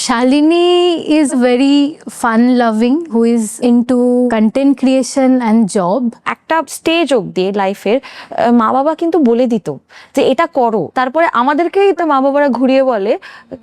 Shalini is very fun loving, who is into content creation and job. একটা stage অবধি লাইফের মা বাবা কিন্তু বলে দিত যে এটা করো, তারপরে আমাদেরকেই তো মা বাবারা ঘুরিয়ে বলে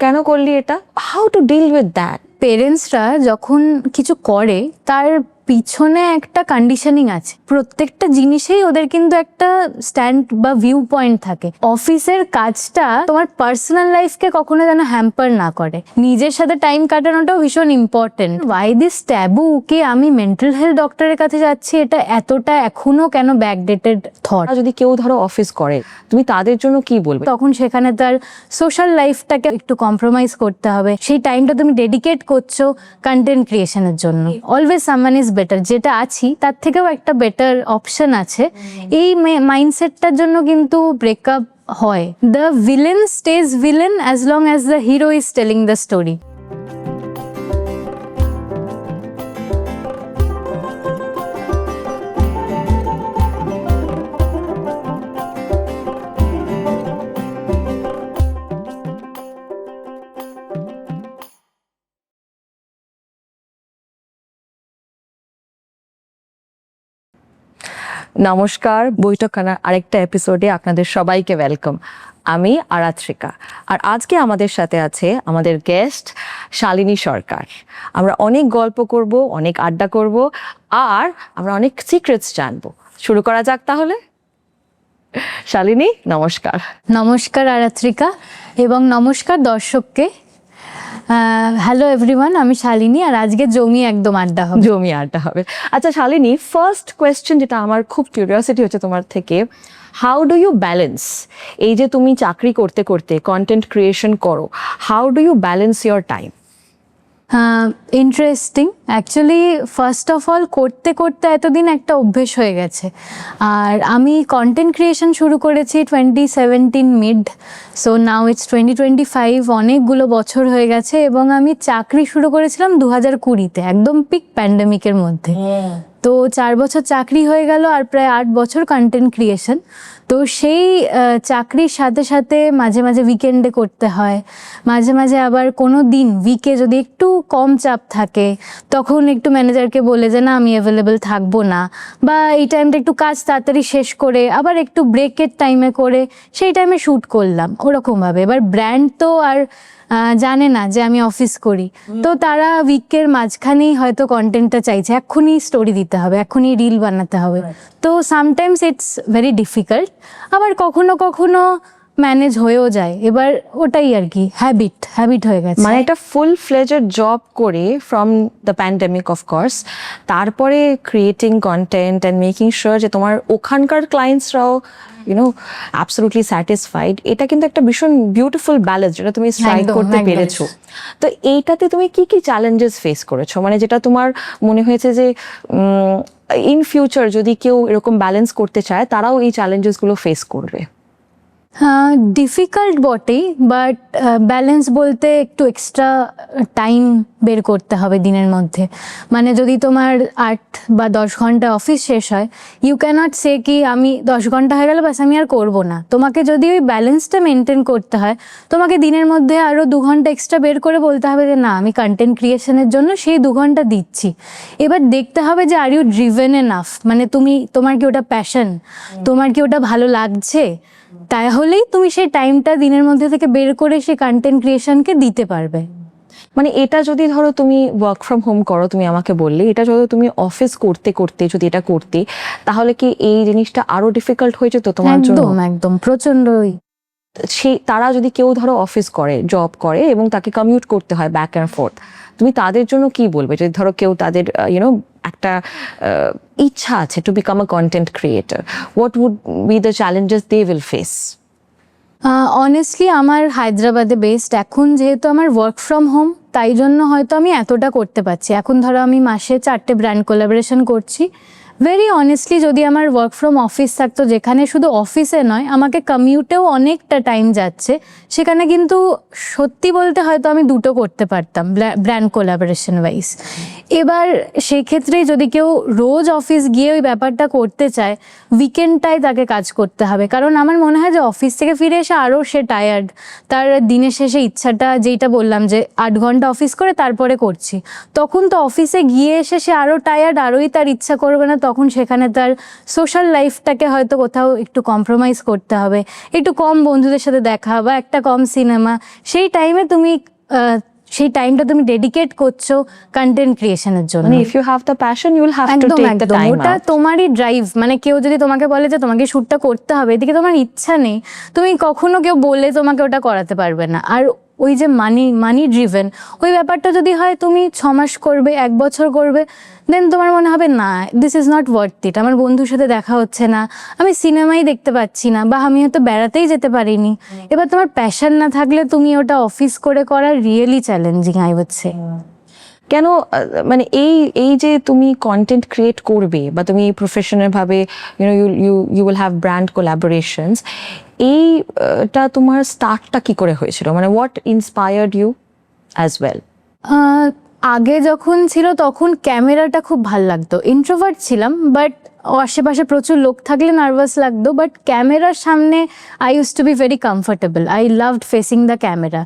কেন করলি এটা। How to deal with that? পেরেন্টসরা যখন কিছু করে তার পিছনে একটা কন্ডিশনিং আছে, প্রত্যেকটা জিনিসেই ওদের কিন্তু একটা স্ট্যান্ড বা ভিউ পয়েন্ট থাকে। অফিসের কাজটা তোমার পার্সোনাল লাইফকে কখনো যেন হ্যাম্পার না করে, নিজের সাথে টাইম কাটানোটাও ভীষণ ইম্পর্টেন্ট। ওয়াই দিস ট্যাবু কে আমি মেন্টাল হেলথ ডক্টরের কাছে যাচ্ছি, এটা এতটা এখনো কেন ব্যাকডেটেড থট? যদি কেউ ধরো অফিস করে, তুমি তাদের জন্য কি বলবে? তখন সেখানে তার সোশ্যাল লাইফটাকে একটু কম্প্রোমাইজ করতে হবে। সেই টাইমটা তুমি ডেডিকেট করছো কন্টেন্ট ক্রিয়েশনের জন্য। অলওয়েজ সামওয়ান ইজ বেটার, যেটা আছি তার থেকেও একটা বেটার অপশন আছে। এই মাইন্ডসেটটার জন্য কিন্তু ব্রেকআপ হয়। The villain stage villain as long as the hero is telling the story. নমস্কার, বৈঠকখানার আরেকটা এপিসোডে আপনাদের সবাইকে ওয়েলকাম। আমি আরাত্রিকা, আর আজকে আমাদের সাথে আছে আমাদের গেস্ট শালিনী সরকার। আমরা অনেক গল্প করব, অনেক আড্ডা করব, আর আমরা অনেক সিক্রেটস জানবো। শুরু করা যাক তাহলে। শালিনী, নমস্কার। নমস্কার আরাত্রিকা, এবং নমস্কার দর্শককে। হ্যালো এভরিওয়ান, আমি শালিনী, আর আজকে জমি একদম আড্ডা হবে। আচ্ছা শালিনী, ফার্স্ট কোয়েশ্চেন যেটা আমার খুব কিউরিওসিটি হচ্ছে তোমার থেকে, হাউ ডু ইউ ব্যালেন্স, এই যে তুমি চাকরি করতে করতে কন্টেন্ট ক্রিয়েশন করো, how do you balance your time? Interesting. Actually first of all করতে করতে এতদিন একটা অভ্যেস হয়ে গেছে। আর আমি কন্টেন্ট ক্রিয়েশন শুরু করেছি 2017 মিড, সো নাও ইটস 2025, অনেকগুলো বছর হয়ে গেছে। এবং আমি চাকরি শুরু করেছিলাম 2020-তে, একদম পিক প্যান্ডেমিকের মধ্যে। তো 4 বছর চাকরি হয়ে গেল, আর প্রায় 8 বছর কন্টেন্ট ক্রিয়েশন। তো সেই চাকরির সাথে সাথে মাঝে মাঝে উইকেন্ডে করতে হয়, মাঝে মাঝে আবার কোনো দিন উইকে যদি একটু কম চাপ থাকে তখন একটু ম্যানেজারকে বলে যে না আমি অ্যাভেলেবেল থাকবো না, বা এই টাইমটা একটু কাজ তাড়াতাড়ি শেষ করে আবার একটু ব্রেকের টাইমে করে সেই টাইমে শ্যুট করলাম, ওরকমভাবে। এবার ব্র্যান্ড তো আর জানে না যে আমি অফিস করি, তো তারা উইকের মাঝখানেই হয়তো কন্টেন্টটা চাইছে, এক্ষুনি স্টোরি দিতে হবে, এক্ষুনি রিল বানাতে হবে। তো সামটাইমস ইটস ভেরি ডিফিকাল্ট, আবার কখনো কখনো ম্যানেজ হয়েও যায়। এবার ওটাই আর কি, হ্যাবিট হয়ে গেছে। মানে একটা ফুল ফ্লেজড জব করে ফ্রম দ্য প্যান্ডেমিক অফকোর্স, তারপরে creating content and making sure যে তোমার ওখানকার ক্লায়েন্টসরাও অ্যাবসলিউটলি স্যাটিসফাইড, এটা কিন্তু একটা ভীষণ বিউটিফুল ব্যালেন্স যেটা তুমি স্ট্রাইক করতে পেরেছো। তো এইটাতে তুমি কি কি চ্যালেঞ্জেস ফেস করেছো, মানে যেটা তোমার মনে হয়েছে যে ইন ফিউচার যদি কেউ এরকম ব্যালেন্স করতে চায় তারাও এই চ্যালেঞ্জেসগুলো ফেস করবে? ডিফিকাল্ট বটেই, বাট ব্যালেন্স বলতে একটু এক্সট্রা টাইম বের করতে হবে দিনের মধ্যে। মানে যদি তোমার 8 বা 10 ঘন্টা অফিস শেষ হয়, ইউ ক্যানট সে কি আমি 10 ঘন্টা হয়ে গেল বাস আমি আর করবো না। তোমাকে যদি ওই ব্যালেন্সটা মেনটেন করতে হয়, তোমাকে দিনের মধ্যে আরও 2 ঘন্টা এক্সট্রা বের করে বলতে হবে যে না আমি কন্টেন্ট ক্রিয়েশনের জন্য সেই 2 ঘন্টা দিচ্ছি। এবার দেখতে হবে যে আর ইউ ড্রিভেন এনাফ, মানে তোমার কি ওটা প্যাশন, তোমার কি ওটা ভালো লাগছে, তাহলেই তুমি সেই টাইমটা দিনের মধ্যে থেকে বের করে সেই কন্টেন্ট ক্রিয়েশনকে দিতে পারবে। মানে এটা যদি ধরো তুমি ওয়ার্ক ফ্রম হোম করো, তুমি আমাকে বললে, এটা যদি তুমি অফিস করতে করতে যদি এটা করতে, তাহলে কি এই জিনিসটা আরো ডিফিকাল্ট হয়ে যেত তোমার জন্য? একদম প্রচন্ডই। তারা যদি কেউ ধরো অফিস করে, জব করে এবং তাকে কমিউট করতে হয় ব্যাক অ্যান্ড ফোর্থ, তুমি তাদের জন্য কি বলবে? যদি ধরো কেউ তাদের একটা ইচ্ছা আছে to become a content creator, what would be the challenges they will face? Honestly আমার হায়দ্রাবাদে বেসড, এখন যেহেতু আমার ওয়ার্ক ফ্রম হোম তাই জন্য হয়তো আমি এতটা করতে পারছি। এখন ধরো আমি মাসে 4টে ব্র্যান্ড কোলাবোরেশন করছি, ভেরি অনেস্টলি যদি আমার ওয়ার্ক ফ্রম অফিস থাকতো, যেখানে শুধু অফিসে নয় আমাকে কমিউটেও অনেকটা টাইম যাচ্ছে, সেখানে কিন্তু সত্যি বলতে হয়তো আমি দুটো করতে পারতাম ব্র্যান্ড কোলাবোরেশন ওয়াইজ। এবার সেক্ষেত্রেই যদি কেউ রোজ অফিস গিয়ে ওই ব্যাপারটা করতে চায়, উইকেন্ডটায় তাকে কাজ করতে হবে, কারণ আমার মনে হয় যে অফিস থেকে ফিরে এসে আরও সে টায়ার্ড, তার দিনের শেষে ইচ্ছাটা যেইটা বললাম যে 8 ঘন্টা অফিস করে তারপরে করছি, তখন তো অফিসে গিয়ে এসে সে আরও টায়ার্ড, আরোই তার ইচ্ছা করবে না, তখন সেখানে তার সোশ্যাল লাইফটাকে হয়তো কোথাও একটু কম্প্রোমাইজ করতে হবে, একটু কম বন্ধুদের সাথে দেখা বা একটা কম সিনেমা, সেই টাইমে তুমি সেই টাইমটা তুমি ডেডিকেট করছো কন্টেন্ট ক্রিয়েশনের জন্য। মানে if you have the passion you will have to take the time ওটা তোমারই ড্রাইভ। মানে কেউ যদি তোমাকে বলে যে তোমাকে শ্যুটটা করতে হবে, এদিকে তোমার ইচ্ছা নেই, তুমি কখনো কেউ বলে তোমাকে ওটা করাতে পারবে না। আর ওই যে মানি ড্রিভেন ওই ব্যাপারটা যদি হয়, তুমি 6 মাস করবে, 1 বছর করবে, দেন তোমার মনে হবে না this is not worth it, আমার বন্ধুর সাথে দেখা হচ্ছে না, আমি সিনেমাই দেখতে পাচ্ছি না, বা আমি হয়তো বেড়াতেই যেতে পারিনি। এবার তোমার প্যাশন না থাকলে তুমি ওটা অফিস করে করা really challenging I would say. কেন মানে এই যে তুমি কন্টেন্ট ক্রিয়েট করবে বা তুমি প্রফেশনাল ভাবে you will have brand collaborations, এইটা তোমার স্টার্টটা কি করে হয়েছিল? মানে what inspired you as well? আগে যখন ছিল তখন ক্যামেরাটা খুব ভাল লাগতো, ইন্ট্রোভার্ট ছিলাম, বাট আশেপাশে প্রচুর লোক থাকলে নার্ভাস লাগতো, বাট ক্যামেরার সামনে I use to be very comfortable, I loved facing the camera.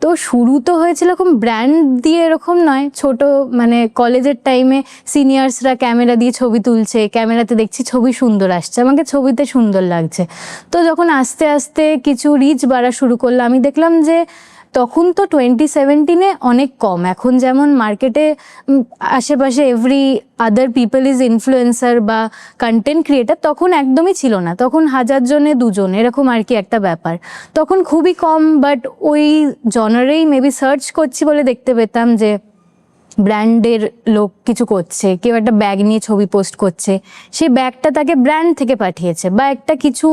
তো শুরু তো হয়েছিল এরকম ব্র্যান্ড দিয়ে, এরকম নয়, ছোট মানে কলেজের টাইমে সিনিয়র্সরা ক্যামেরা দিয়ে ছবি তুলছে, ক্যামেরাতে দেখছি ছবি সুন্দর আসছে, আমাকে ছবিতে সুন্দর লাগছে। তো যখন আস্তে আস্তে কিছু রিচ বাড়া শুরু করলো, আমি দেখলাম যে তখন তো 2017-এ অনেক কম, এখন যেমন মার্কেটে আশেপাশে every other people is influencer বা কন্টেন্ট ক্রিয়েটার, তখন একদমই ছিল না, তখন 1000 জনে 2 জন এরকম আর কি একটা ব্যাপার, তখন খুবই কম। বাট ওই জনারেই মেবি সার্চ করছি বলে দেখতে পেতাম যে ব্র্যান্ডের লোক কিছু করছে, কেউ একটা ব্যাগ নিয়ে ছবি পোস্ট করছে, সেই ব্যাগটা তাকে ব্র্যান্ড থেকে পাঠিয়েছে, বা একটা কিছু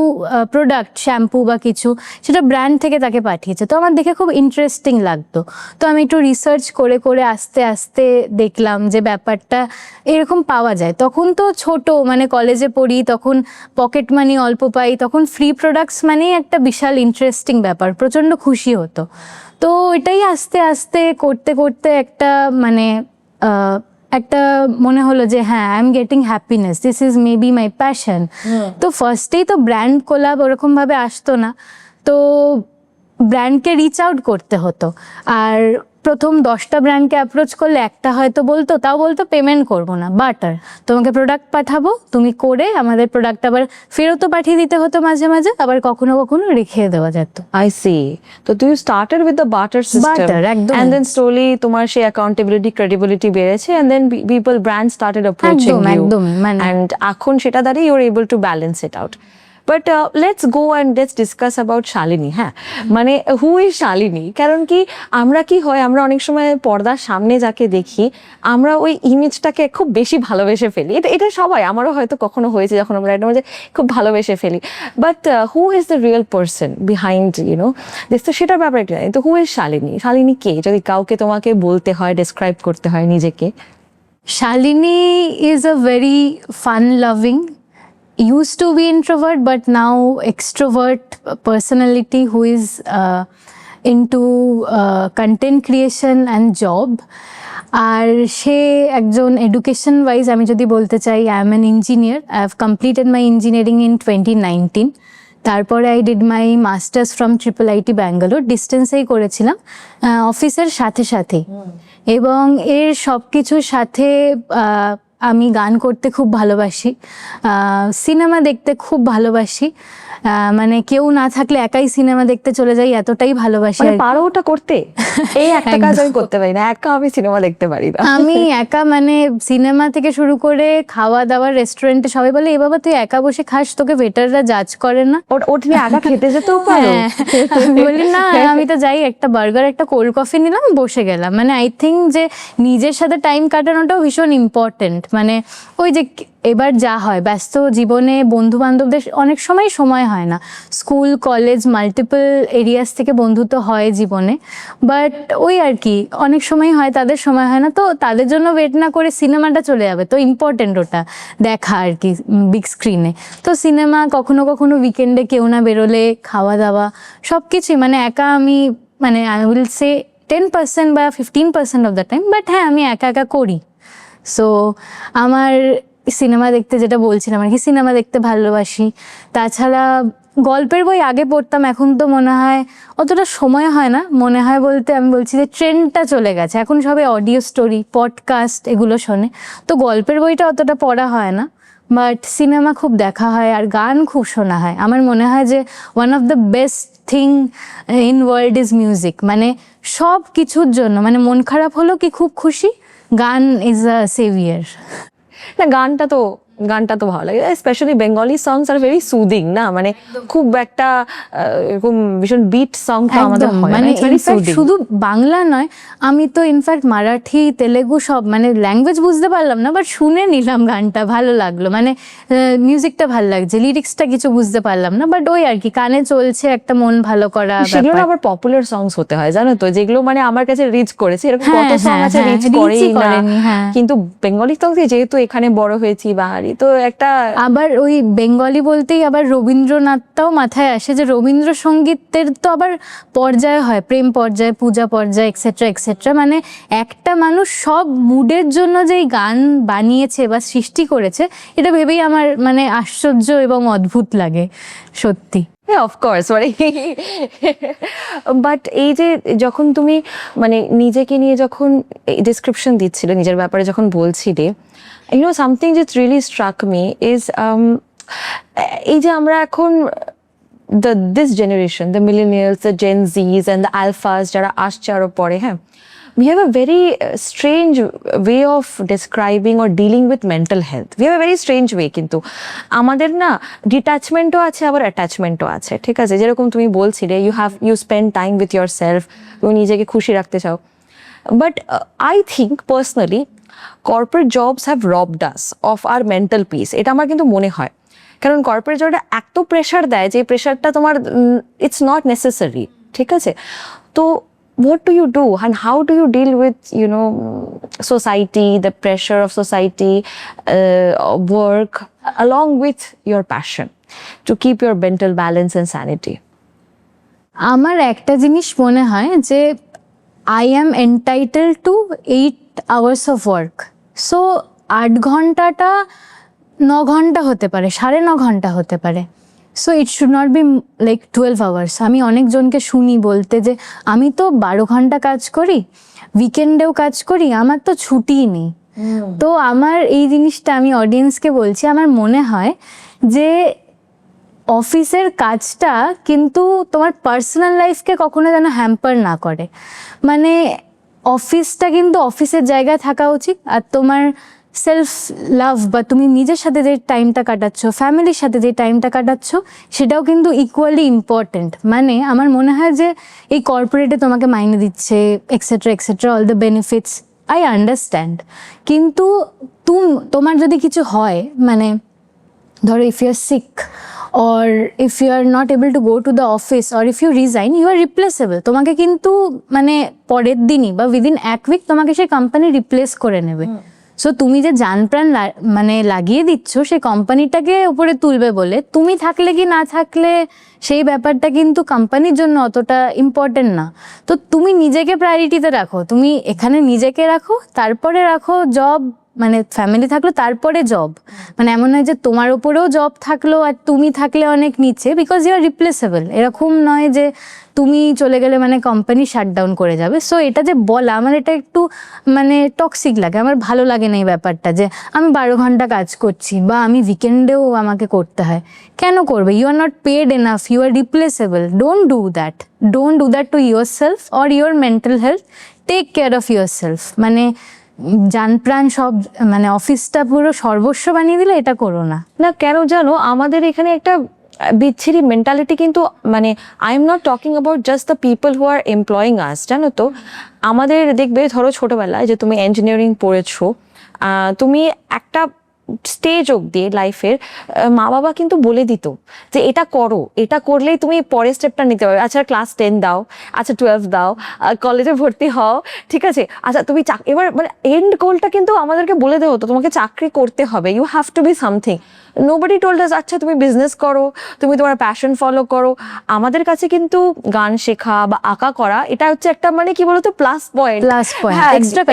প্রোডাক্ট শ্যাম্পু বা কিছু, সেটা ব্র্যান্ড থেকে তাকে পাঠিয়েছে। তো আমার দেখে খুব ইন্টারেস্টিং লাগতো, তো আমি একটু রিসার্চ করে করে আস্তে আস্তে দেখলাম যে ব্যাপারটা এরকম পাওয়া যায়। তখন তো ছোট, মানে কলেজে পড়ি, তখন পকেট মানি অল্প পাই, তখন ফ্রি প্রোডাক্টস মানেই একটা বিশাল ইন্টারেস্টিং ব্যাপার, প্রচণ্ড খুশি হতো। তো এটাই আস্তে আস্তে করতে করতে একটা মানে একটা মনে হলো যে হ্যাঁ I am getting happiness, this is maybe my passion. তো ফার্স্টেই তো ব্র্যান্ড কোলাব ওরকম ভাবে আসতো না, তো ব্র্যান্ডকে রিচ আউট করতে হতো। আর প্রথম 10টা ব্র্যান্ডকে অ্যাপ্রোচ করলে একটা হয়তো বলতো, তাও বলতো পেমেন্ট করবো না, বাটার তোমাকে প্রোডাক্ট পাঠাবো, তুমি করে আমাদের প্রোডাক্ট আবার ফেরতও পাঠিয়ে দিতে হতো মাঝে মাঝে, আবার কখনো কখনো রেখে দেওয়া যেত। I see. তো তুই started with the barter system, একদম, এন্ড দেন স্লোলি তোমার সেই অ্যাকাউন্টেবিলিটি ক্রেডিবিলিটি বেড়েছে, and then people brand started approaching you, একদম, এন্ড এখন সেটা দ্বারা you are able to balance it out. But let's go and let's discuss about Shalini. হ্যাঁ, মানে হু ইজ শালিনী? কারণ কি আমরা কি হয়, আমরা অনেক সময় পর্দার সামনে যাকে দেখি, আমরা ওই ইমেজটাকে খুব বেশি ভালোবেসে ফেলি। এটা সবাই, আমারও হয়তো কখনো হয়েছে যখন আমরা একটা মধ্যে খুব ভালোবেসে ফেলি। But who is the real person behind this? তো সেটার ব্যাপারে একটা জানি। তো হু ইজ শালিনী? শালিনী কে, যদি কাউকে তোমাকে বলতে হয়, ডেসক্রাইব করতে হয় নিজেকে? Shalini is a very fun-loving, used to be introvert but now extrovert personality who is into content creation and job. আর সে একজন এডুকেশন ওয়াইজ আমি যদি বলতে চাই, I am an engineer, I have completed my engineering in 2019। তারপরে I did my masters from IIIT Bangalore, ডিস্টেন্সেই করেছিলাম, অফিসের সাথে সাথেই। এবং এর সব কিছুর সাথে আমি গান করতে খুব ভালোবাসি, সিনেমা দেখতে খুব ভালোবাসি, মানে কেউ না থাকলে একাই সিনেমা দেখতে চলে যাই, এতটাই ভালোবাসি। পারো ওটা করতে? এই একটা কাজ আমি করতে পারি না, একা আমি সিনেমা দেখতে পারি না। আমি একা মানে সিনেমা থেকে শুরু করে খাওয়া দাওয়া, রেস্টুরেন্টে সবাই বলে এ বাবা তুই একা বসে খাস, তোকে ওয়েটাররা জাজ করে না? ওটা নিয়ে একা খেতে যেতেও পারো? আমি বলি না, আমি তো যাই, একটা বার্গার একটা কোল্ড কফি নিলাম, বসে গেলাম। মানে আই থিঙ্ক যে নিজের সাথে টাইম কাটানোটাও ভীষণ ইম্পর্টেন্ট। মানে ওই যে এবার যা হয়, ব্যস্ত জীবনে বন্ধু বান্ধবদের অনেক সময় হয় না, স্কুল কলেজ মাল্টিপল এরিয়াস থেকে বন্ধুত্ব হয় জীবনে, বাট ওই আর কি অনেক সময় হয়, তাদের সময় হয় না, তো তাদের জন্য ওয়েট না করে সিনেমাটা চলে যাবে, তো ইম্পর্টেন্ট ওটা দেখা আর কি বিগ স্ক্রিনে। তো সিনেমা কখনো কখনো উইকেন্ডে কেউ না বেরোলে, খাওয়া দাওয়া সব কিছুই, মানে একা আমি মানে আই উইল সে 10% বা 15% অফ দ্য টাইম, বাট হ্যাঁ আমি একা একা করি। সো আমার সিনেমা দেখতে, যেটা বলছিলাম আর কি, সিনেমা দেখতে ভালোবাসি। তাছাড়া গল্পের বই আগে পড়তাম, এখন তো মনে হয় অতটা সময় হয় না, মনে হয় বলতে আমি বলছি যে ট্রেন্ডটা চলে গেছে, এখন সবাই অডিও স্টোরি পডকাস্ট এগুলো শোনে, তো গল্পের বইটা অতটা পড়া হয় না, বাট সিনেমা খুব দেখা হয় আর গান খুব শোনা হয়। আমার মনে হয় যে one of the best thing in world is music, মানে সব কিছুর জন্য, মানে মন খারাপ হলো কি খুব খুশি, গান ইজ আ সেভিয়ার। না গানটা তো ভালো লাগে, specially Bengali songs are very soothing না, মানে খুব একটা এরকম ভীষণ বিট সং তো আমাদের হয়, মানে ইনফ্যাক্ট শুধু বাংলা নয়, আমি তো ইনফ্যাক্ট মারাঠি তেলেগু সব, মানে ল্যাঙ্গুয়েজ বুঝতে পারলাম না, বাট শুনে নিলাম গানটা, ভালো লাগলো, মানে মিউজিকটা ভালো লাগছে, লিরিক্সটা কিছু বুঝতে পারলাম না, বাট ওই আর কি কানে চলছে, একটা মন ভালো করা। সেগুলো আবার পপুলার সংস হতে হয় জানো তো, যেগুলো মানে আমার কাছে রিচ করেছে, এরকম কত সং আছে রিচ করেই না, কিন্তু বেঙ্গলি সং যেহেতু এখানে বড় হয়েছি বাহারি, তো একটা আবার ওই বেঙ্গলি বলতেই আবার রবীন্দ্রনাথটাও মাথায় আসে, যে রবীন্দ্রসঙ্গীতের তো আবার পর্যায় হয়, প্রেম পর্যায়, পূজা পর্যায়, এক্সেট্রা এক্সেট্রা, মানে একটা মানুষ সব মুডের জন্য যেই গান বানিয়েছে বা সৃষ্টি করেছে, এটা ভেবেই আমার মানে আশ্চর্য এবং অদ্ভুত লাগে সত্যি। অফকোর্স, মানে বাট এই যে যখন তুমি মানে নিজেকে নিয়ে যখন ডিসক্রিপশন দিচ্ছিলে, নিজের ব্যাপারে যখন বলছিলে, you know something that really struck me is এই যে আমরা এখন this generation, the millennials, the Gen Zs and the alphas যারা আসছে আরো পরে, হ্যাঁ, we have a very strange way of describing or dealing with mental health. We have a very strange way, কিন্তু আমাদের না ডিট্যাচমেন্টও আছে আবার অ্যাটাচমেন্টও আছে, ঠিক আছে, যেরকম তুমি বলছিলে you spend time with yourself, তুমি নিজেকে খুশি রাখতে চাও, but I think personally corporate jobs have robbed us of our mental peace, এটা আমার কিন্তু মনে হয়, কারণ কর্পোরেট জবটা এত প্রেশার দেয় যে প্রেশারটা তোমার ইটস নট নেসেসারি, ঠিক আছে, তো what do you do and how do you deal with, you know, society, the pressure of society, work along with your passion to keep your mental balance and sanity? আমার একটা জিনিস মনে হয় যে I am entitled to 8 hours of work, so 8 ঘন্টাটা 9 ঘন্টা হতে পারে, 9.5 ঘন্টা হতে পারে, so it should not be like 12 hours. আমি অনেকজনকে শুনি বলতে যে আমি তো 12 ঘন্টা কাজ করি, উইকেন্ডেও কাজ করি, আমার তো ছুটিই নেই। তো আমার এই জিনিসটা আমি অডিয়েন্সকে বলছি, আমার মনে হয় যে অফিসের কাজটা কিন্তু তোমার পার্সোনাল লাইফকে কখনো যেন হ্যাম্পার না করে, মানে অফিসটা কিন্তু অফিসের জায়গায় থাকা উচিত, আর তোমার সেলফ লাভ বা তুমি নিজের সাথে যে টাইমটা কাটাচ্ছ, ফ্যামিলির সাথে যে টাইমটা কাটাচ্ছ, সেটাও কিন্তু ইকুয়ালি ইম্পর্টেন্ট। মানে আমার মনে হয় যে এই কর্পোরেটে তোমাকে মাইনে দিচ্ছে etcetera etcetera, all the benefits I understand, কিন্তু তোমার যদি কিছু হয়, মানে ধরো if you are sick or if you are not able to go to the office or if you resign, you are replaceable, তোমাকে কিন্তু মানে পরের দিনই বা উইদিন 1 উইক তোমাকে সেই কোম্পানি রিপ্লেস করে নেবে। সো তুমি যে জান প্রাণ মানে লাগিয়ে দিচ্ছ সেই কোম্পানিটাকে উপরে তুলবে বলে, তুমি থাকলে কি না থাকলে সেই ব্যাপারটা কিন্তু কোম্পানির জন্য অতটা ইম্পর্টেন্ট না। তো তুমি নিজেকে প্রায়োরিটিতে রাখো, তুমি এখানে নিজেকে রাখো, তারপরে রাখো জব, মানে ফ্যামিলি থাকলো তারপরে জব, মানে এমন নয় যে তোমার ওপরেও জব থাকলো আর তুমি থাকলে অনেক নিচে, বিকজ ইউ আর রিপ্লেসেবল, এরকম নয় যে তুমি চলে গেলে মানে কোম্পানি শাটডাউন করে যাবে। সো এটা যে বলা, আমার এটা একটু মানে টক্সিক লাগে, আমার ভালো লাগে না এই ব্যাপারটা যে আমি 12 ঘন্টা কাজ করছি বা আমি উইকেন্ডেও আমাকে করতে হয়। কেন করবে? You are not paid enough, you are replaceable, don't do that to yourself or your mental health, take care of yourself. মানে জান প্রাণ সব মানে অফিসটা পুরো সর্বস্ব বানিয়ে দিলে এটা করো না। না কেন জানো, আমাদের এখানে একটা বিচ্ছিরি মেন্টালিটি কিন্তু মানে I am not talking about just the people who are employing us, জানো তো আমাদের দেখবে ধরো ছোটবেলায় যে তুমি ইঞ্জিনিয়ারিং পড়েছো, তুমি একটা স্টেজ অব্দি লাইফের মা বাবা কিন্তু বলে দিত যে এটা করো, এটা করলেই তুমি পরের স্টেপটা নিতে পারবে। আচ্ছা ক্লাস 10 দাও, আচ্ছা 12 দাও, কলেজে ভর্তি হও, ঠিক আছে, আচ্ছা তুমি এবার মানে এন্ড গোলটা কিন্তু আমাদেরকে বলে দেওয়া হতো তোমাকে চাকরি করতে হবে, you have to be something. Nobody told us আচ্ছা তুমি বিজনেস করো, তুমি তোমার প্যাশন ফলো করো। আমাদের কাছে কিন্তু গান শেখা বা আঁকা করা এটা হচ্ছে একটা মানে কি বলতো plus point,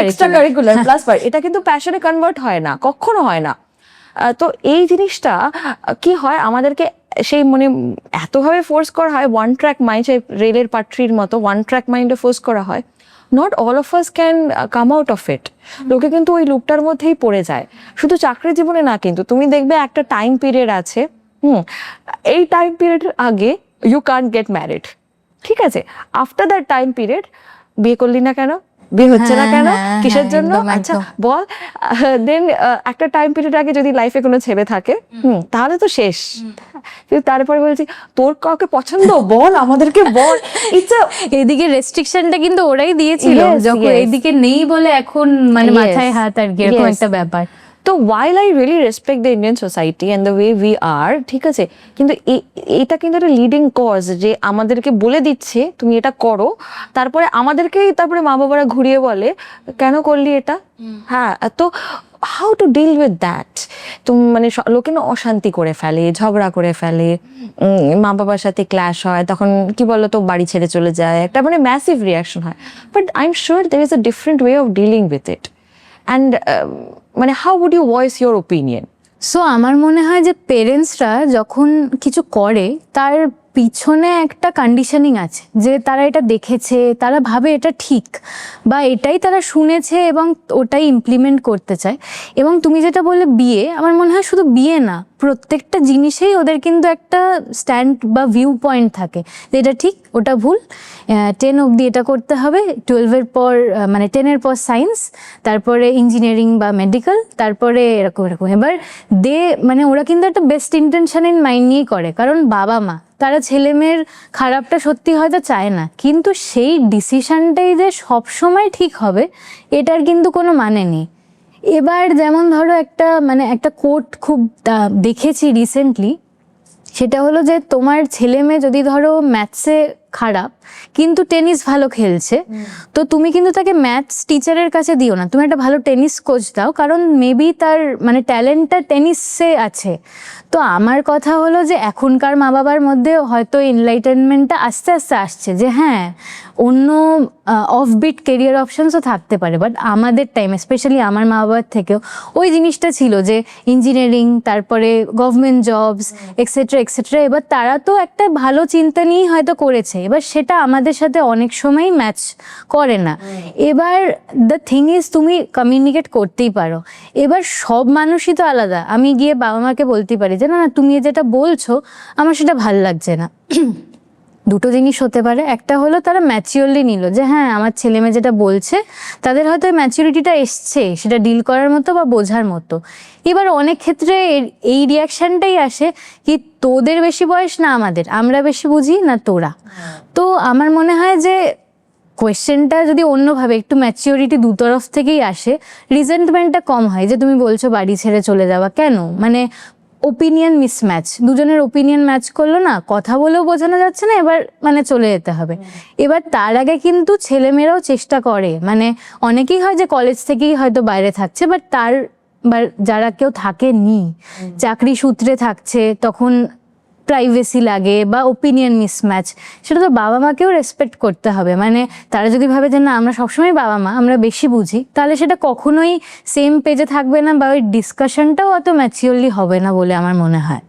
extra curricular plus point. এটা কিন্তু প্যাশনে কনভার্ট হয় না, কখনো হয় না। তো এই জিনিসটা কি হয় আমাদেরকে সেই মানে এতভাবে ফোর্স করা হয়, ওয়ান ট্র্যাক মাইন্ড, রেলের পাট্রির মতো ওয়ান ট্র্যাক মাইন্ডে ফোর্স করা হয়। Not all of us can come out of it. লোকে কিন্তু ওই লুপটার মধ্যেই পড়ে যায়, শুধু চাকরি জীবনে না, কিন্তু তুমি দেখবে একটা টাইম পিরিয়ড আছে, এই টাইম পিরিয়ডের আগে ইউ কান্ট গেট ম্যারিড, ঠিক আছে, আফটার দ্যাট টাইম পিরিয়ড বিয়ে করলি না কেন, বিয়ে হচ্ছে না কেন, কিসের জন্য, আচ্ছা বল। দেন একটা টাইম পিরিয়ড আগে যদি লাইফে কোনো ছেলে থাকে তাহলে তো শেষ। কিন্তু তারপরে বলছি তোর কাউকে পছন্দ বল, আমাদেরকে বল। এদিকে রেস্ট্রিকশনটা কিন্তু ওরাই দিয়েছিল, যখন এইদিকে নেই বলে এখন মানে মাথায় হাত আর কি, এরকম একটা ব্যাপার। তো while I really respect the Indian society and the way we are, ঠিক আছে, কিন্তু এটা কিন্তু একটা লিডিং কজ যে আমাদেরকে বলে দিচ্ছে তুমি এটা করো, তারপরে আমাদেরকেই তারপরে মা বাবারা ঘুরিয়ে বলে কেন করলি এটা। হ্যাঁ, তো how to deal with that? তো মানে লোকে না অশান্তি করে ফেলে, ঝগড়া করে ফেলে, মা বাবার সাথে ক্ল্যাশ হয়, তখন কি বলো তো বাড়ি ছেড়ে চলে যায়, একটা মানে ম্যাসিভ রিয়াকশন হয়। But I am sure there is a different way of dealing with it. And মানে how would you voice your opinion? So আমার মনে হয় যে পেরেন্টসরা যখন কিছু করে তার পিছনে একটা কন্ডিশনিং আছে, যে তারা এটা দেখেছে, তারা ভাবে এটা ঠিক, বা এটাই তারা শুনেছে এবং ওটাই ইমপ্লিমেন্ট করতে চায়। এবং তুমি যেটা বললে বিয়ে, আমার মনে হয় শুধু বিয়ে না, প্রত্যেকটা জিনিসেই ওদের কিন্তু একটা স্ট্যান্ড বা ভিউ পয়েন্ট থাকে যে এটা ঠিক ওটা ভুল, 10 অবধি এটা করতে হবে, 12-এর পর মানে 10-এর পর সায়েন্স, তারপরে ইঞ্জিনিয়ারিং বা মেডিকেল, তারপরে এরকম এরকম। এবার মানে ওরা কিন্তু একটা বেস্ট ইন্টেনশন ইন মাইন্ড নিয়েই করে, কারণ বাবা মা তারা ছেলে মেয়ের খারাপটা সত্যি হয়তো চায় না, কিন্তু সেই ডিসিশনটাই যে সবসময় ঠিক হবে এটার কিন্তু কোনো মানে নেই। এবার যেমন ধরো একটা কোট খুব দেখেছি রিসেন্টলি, সেটা হলো যে তোমার ছেলে মেয়ে যদি ধরো ম্যাথসে খারাপ কিন্তু টেনিস ভালো খেলছে, তো তুমি কিন্তু তাকে ম্যাথস টিচারের কাছে দিও না, তুমি একটা ভালো টেনিস কোচ দাও, কারণ মেবি তার মানে ট্যালেন্টটা টেনিসে আছে। তো আমার কথা হলো যে এখনকার মা বাবার মধ্যে হয়তো এনলাইটেনমেন্টটা আস্তে আস্তে আসছে যে হ্যাঁ অন্য অফবিট কেরিয়ার অপশনসও থাকতে পারে, বাট আমাদের টাইম স্পেশালি আমার মা বাবার থেকেও ওই জিনিসটা ছিল যে ইঞ্জিনিয়ারিং, তারপরে গভর্নমেন্ট জবস এক্সেট্রা এক্সেট্রা। এবার তারা তো একটা ভালো চিন্তা নিয়েই হয়তো করেছে, এবার সেটা আমাদের সাথে অনেক সময় ম্যাচ করে না। এবার দ্য থিং ইজ তুমি কমিউনিকেট করতেই পারো। এবার সব মানুষই তো আলাদা, আমি গিয়ে বাবা মাকে বলতে পারি যে না না তুমি যেটা বলছো আমার সেটা ভাল লাগছে না। দুটো জিনিস হতে পারে, একটা হলো তারা ম্যাচিওরলি নিল যে হ্যাঁ আমার ছেলে মেয়ে যেটা বলছে, তাদের হয়তো ম্যাচিউরিটিটা এসছে সেটা ডিল করার মতো বা বোঝার মতো। এবার অনেক ক্ষেত্রে এই রিয়াকশনটাই আসে কি তোদের বেশি বয়স না আমাদের, আমরা বেশি বুঝি না তোরা। তো আমার মনে হয় যে কোয়েশ্চেনটা যদি অন্যভাবে একটু ম্যাচিওরিটি দু তরফ থেকেই আসে, রিজেন্টমেন্টটা কম হয়। যে তুমি বলছো বাড়ি ছেড়ে চলে যাওয়া কেন, মানে ওপিনিয়ন মিসম্যাচ, দুজনের ওপিনিয়ন ম্যাচ করলো না, কথা বলেও বোঝানো যাচ্ছে না, এবার মানে চলে যেতে হবে। এবার তার আগে কিন্তু ছেলেমেয়েরাও চেষ্টা করে, মানে অনেকেই হয় যে কলেজ থেকেই হয়তো বাইরে থাকছে, বাট যারা কেউ থাকেনি চাকরি সূত্রে থাকছে, তখন প্রাইভেসি লাগে বা ওপিনিয়ন মিসম্যাচ, সেটা তো বাবা মাকেও রেসপেক্ট করতে হবে। মানে তারা যদি ভাবে যে না আমরা সবসময় বাবা মা আমরা বেশি বুঝি, তাহলে সেটা কখনোই সেম পেজে থাকবে না, বা ওই ডিসকাশনটাও অত ম্যাচিওরলি হবে না বলে আমার মনে হয়।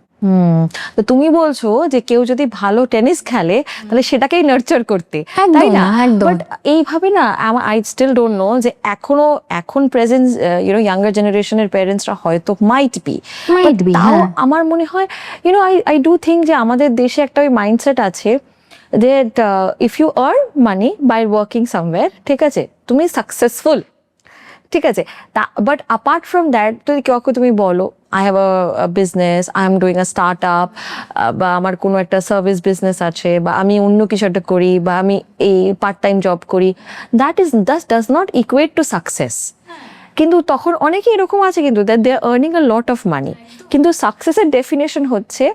তো তুমি বলছো যে কেউ যদি ভালো টেনিস খেলে তাহলে সেটাকেই নার্চার করতে, তাই না? বাট এইভাবে না আই স্টিল ডোন্ট নো যে এখন প্রেজেন্ট ইয়াঙ্গার জেনারেশনের প্যারেন্টসরা হয়তো মাইট বি, তাও আমার মনে হয় আই ডু থিঙ্ক যে আমাদের দেশে একটা ওই মাইন্ডসেট আছে যে if you earn money by working somewhere, ঠিক আছে, তুমি সাকসেসফুল, ঠিক আছে, বাট অ্যাপার্ট ফ্রম দ্যাট যদি কাউকে তুমি বলো I have a business, I am doing a start up, বা আমার কোনো একটা সার্ভিস বিজনেস আছে, বা আমি অন্য কিছু একটা করি, বা আমি এই পার্ট টাইম জব করি, that does not equate to success. কিন্তু তখন অনেকে এরকম আছে কিন্তু that they are earning a lot of money, কিন্তু সাকসেসের ডেফিনেশন হচ্ছে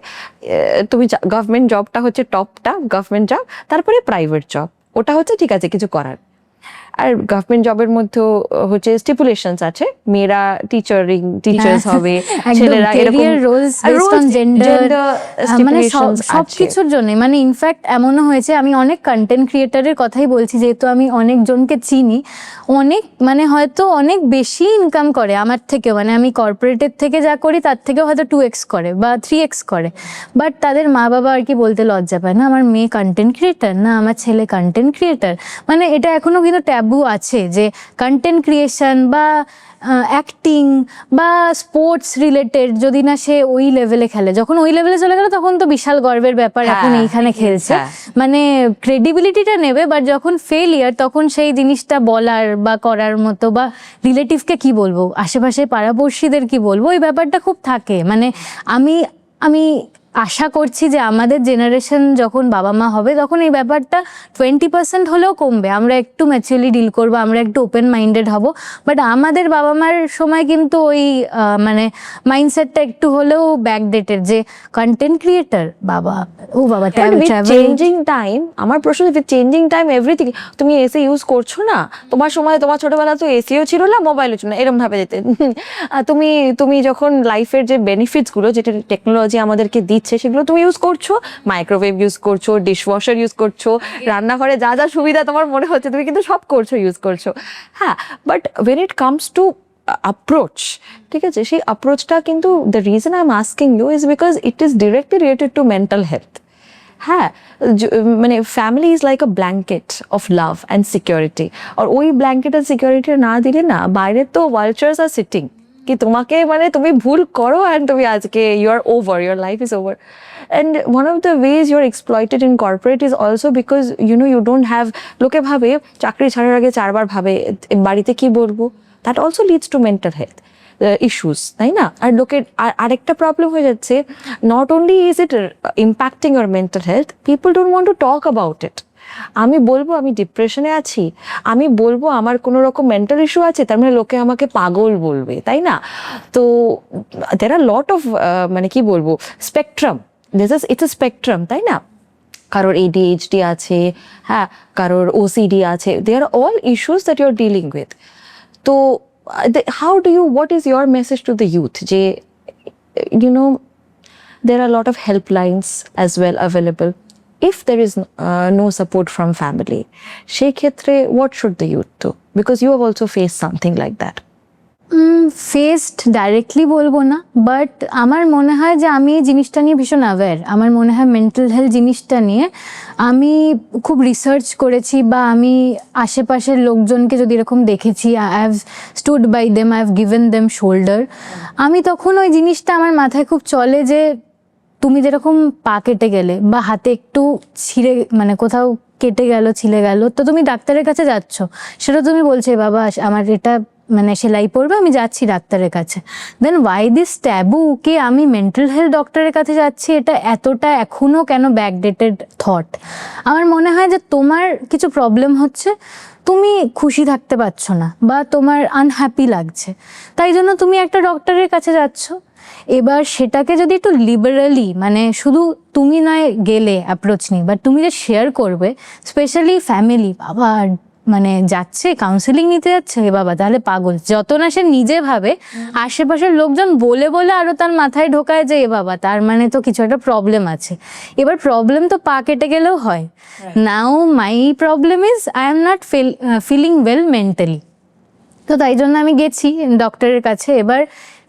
তুমি গভর্নমেন্ট জবটা হচ্ছে টপটা, গভর্নমেন্ট জব, তারপরে প্রাইভেট জব, ওটা হচ্ছে ঠিক আছে কিছু করার। আর গভর্নমেন্ট জবের মধ্যেও হচ্ছে স্টিপুলেশনস আছে, মেয়েরা টিচার্স হবে, ছেলেরা এরকম রোলস বেসড অন জেন্ডার, মানে সবকিছুর জন্য। মানে ইনফ্যাক্ট এমনও হয়েছে, আমি অনেক কন্টেন্ট ক্রিয়েটারের কথাই বলছি যেহেতু আমি অনেকজনকে চিনি, অনেক মানে হয়তো অনেক বেশি ইনকাম করে আমার থেকে, মানে আমি কর্পোরেটের থেকে যা করি তার থেকেও হয়তো 2x করে বা 3x করে, বাট তাদের মা বাবা আর কি বলতে লজ্জা পায়, না আমার মেয়ে কন্টেন্ট ক্রিয়েটার, না আমার ছেলে কন্টেন্ট ক্রিয়েটার। মানে এটা এখনো কিন্তু ট্যাবু আছে যে কন্টেন্ট ক্রিয়েশন বা অ্যাক্টিং বা স্পোর্টস রিলেটেড যদি না সে ওই লেভেলে খেলে, যখন ওই লেভেলে চলে গেল তখন তো বিশাল গর্বের ব্যাপার, এখন এইখানে খেলছে, মানে ক্রেডিবিলিটিটা নেবে, বাট যখন ফেলিয়ার তখন সেই জিনিসটা বলার বা করার মতো, বা রিলেটিভকে কি বলবো, আশেপাশে পাড়াপড়শিদের কি বলবো, ওই ব্যাপারটা খুব থাকে। মানে আমি আশা করছি যে আমাদের জেনারেশন যখন বাবা মা হবে তখন এই ব্যাপারটা 20% হলেও কমবে, আমরা একটু ম্যাচিউরলি ডিল করবো, আমরা একটু ওপেন মাইন্ডেড হব। বাট আমাদের বাবা মার সময় কিন্তু ওই মানে মাইন্ডসেটটা একটু হলেও ব্যাকডেটেড, যে কন্টেন্ট ক্রিয়েটার বাবা, ও বাবা চেঞ্জিং টাইম। আমার প্রশ্ন, উইথ চেঞ্জিং টাইম এভরিথিং, তুমি এসি ইউজ করছো না, তোমার সময় তোমার ছোটবেলা তো এসিও ছিল না, মোবাইলও ছিল না, এরকম ভাবে যেতে তুমি যখন লাইফের যে বেনিফিটস গুলো যেটা টেকনোলজি আমাদেরকে দিচ্ছে সেগুলো তুমি ইউজ করছো, মাইক্রোওয়েভ ইউজ করছো, ডিশওয়াশার ইউজ করছো, রান্নাঘরে যা যা সুবিধা তোমার মনে হচ্ছে তুমি কিন্তু সব করছো, ইউজ করছো। হ্যাঁ, but when it comes to approach, ঠিক আছে, সেই অ্যাপ্রোচটা কিন্তু the reason I am asking you is because it is directly related to mental health. হ্যাঁ, মানে family is like a blanket of love and security, আর ওই ব্ল্যাঙ্কেট আর security না দিলে না, বাইরে তো ভালচার্স আর সিটিং কি তোমাকে, মানে তুমি ভুল করো অ্যান্ড তুমি আজকে you are over, your life is over. And one of the ways you are exploited in corporate is also because you don't have, লোকে ভাবে চাকরি ছাড়ার আগে 4বার ভাবে বাড়িতে কি বলবো, that also leads to mental health issues, তাই না? আর লোকের আরেকটা প্রবলেম হয়ে যাচ্ছে, not only is it impacting your mental health, people don't want to talk about it. আমি বলবো আমি ডিপ্রেশনে আছি, আমি বলবো আমার কোনো রকম মেন্টাল ইস্যু আছে, তার মানে লোকে আমাকে পাগল বলবে, তাই না? তো দের আর লট অফ মানে কি বলবো, স্পেকট্রাম, ইটস এ স্পেকট্রাম, তাই না? কারোর ADHD আছে, হ্যাঁ, কারোর OCD আছে, they are all issues that you are dealing with. তো what is your message to the youth? There are a lot of helplines as well available. If there is no support from family, সেই ক্ষেত্রে what should the youth do? Because you have also faced something like that. Faced directly বলবো না, but আমার মনে হয় যে আমি এই জিনিসটা নিয়ে ভীষণ অ্যাওয়্যার। আমার মনে হয় মেন্টাল হেলথ জিনিসটা নিয়ে আমি খুব রিসার্চ করেছি, বা আমি আশেপাশের লোকজনকে যদি এরকম দেখেছি, I have stood by them, I have given them shoulder. আমি তখন ওই জিনিসটা আমার মাথায় খুব চলে যে তুমি যেরকম পা কেটে গেলে বা হাতে একটু ছিঁড়ে, মানে কোথাও কেটে গেল, ছিলে গেল, তো তুমি ডাক্তারের কাছে যাচ্ছ, সেটা তুমি বলছে বাবা আমার এটা মানে সেলাই পড়বে, আমি যাচ্ছি ডাক্তারের কাছে। দেন ওয়াই দিস ট্যাবু কে আমি মেন্টাল হেলথ ডক্টরের কাছে যাচ্ছি, এটা এতটা এখনও কেন ব্যাকডেটেড থট? আমার মনে হয় যে তোমার কিছু প্রবলেম হচ্ছে, তুমি খুশি থাকতে পারছো না বা তোমার আনহ্যাপি লাগছে, তাই জন্য তুমি একটা ডক্টরের কাছে যাচ্ছ। এবার সেটাকে যদি একটু লিবারালি, মানে শুধু তুমি নয় গেলে অ্যাপ্রোচ নিই, বাট তুমি যে শেয়ার করবে, স্পেশালি ফ্যামিলি, বাবা মানে যাচ্ছে কাউন্সিলিং নিতে যাচ্ছে, এ বাবা তাহলে পাগল, যত না সে নিজে ভাবে, আশেপাশের লোকজন বলে বলে আরো তার মাথায় ঢোকায় যে এ বাবা তার মানে তো কিছু একটা প্রবলেম আছে। এবার প্রবলেম তো পা কেটে গেলেও হয়। Now my problem is I am not feeling well mentally, তো তাই জন্য আমি গেছি ডক্টরের কাছে। এবার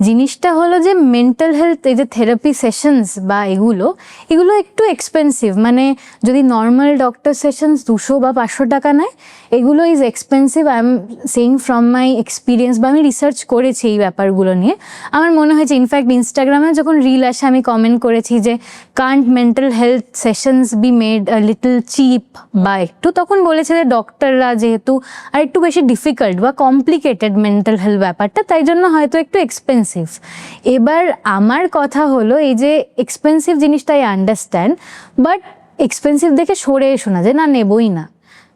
জিনিসটা হলো যে মেন্টাল হেলথ, এই যে থেরাপি সেশনস বা এগুলো একটু এক্সপেন্সিভ। মানে যদি নর্মাল ডক্টর সেশনস 200 বা 500 টাকা নেয়, এগুলো is expensive. I am saying from my experience, বা আমি রিসার্চ করেছি এই ব্যাপারগুলো নিয়ে। আমার মনে হয়েছে, ইনফ্যাক্ট ইনস্টাগ্রামে যখন রিল আসে আমি কমেন্ট করেছি যে can't mental health sessions be made a little cheap, বা একটু তখন বলেছে যে ডক্টররা যেহেতু আর একটু বেশি ডিফিকাল্ট বা কমপ্লিকেটেড মেন্টাল হেলথ ব্যাপারটা, তাই জন্য হয়তো একটু এক্সপেন্সিভ। এক্সপেন্সিভ। এবার আমার কথা হলো এই যে এক্সপেন্সিভ জিনিসটা আই আন্ডারস্ট্যান্ড, বাট এক্সপেন্সিভ দেখে সরে এসো না যে না নেবই না,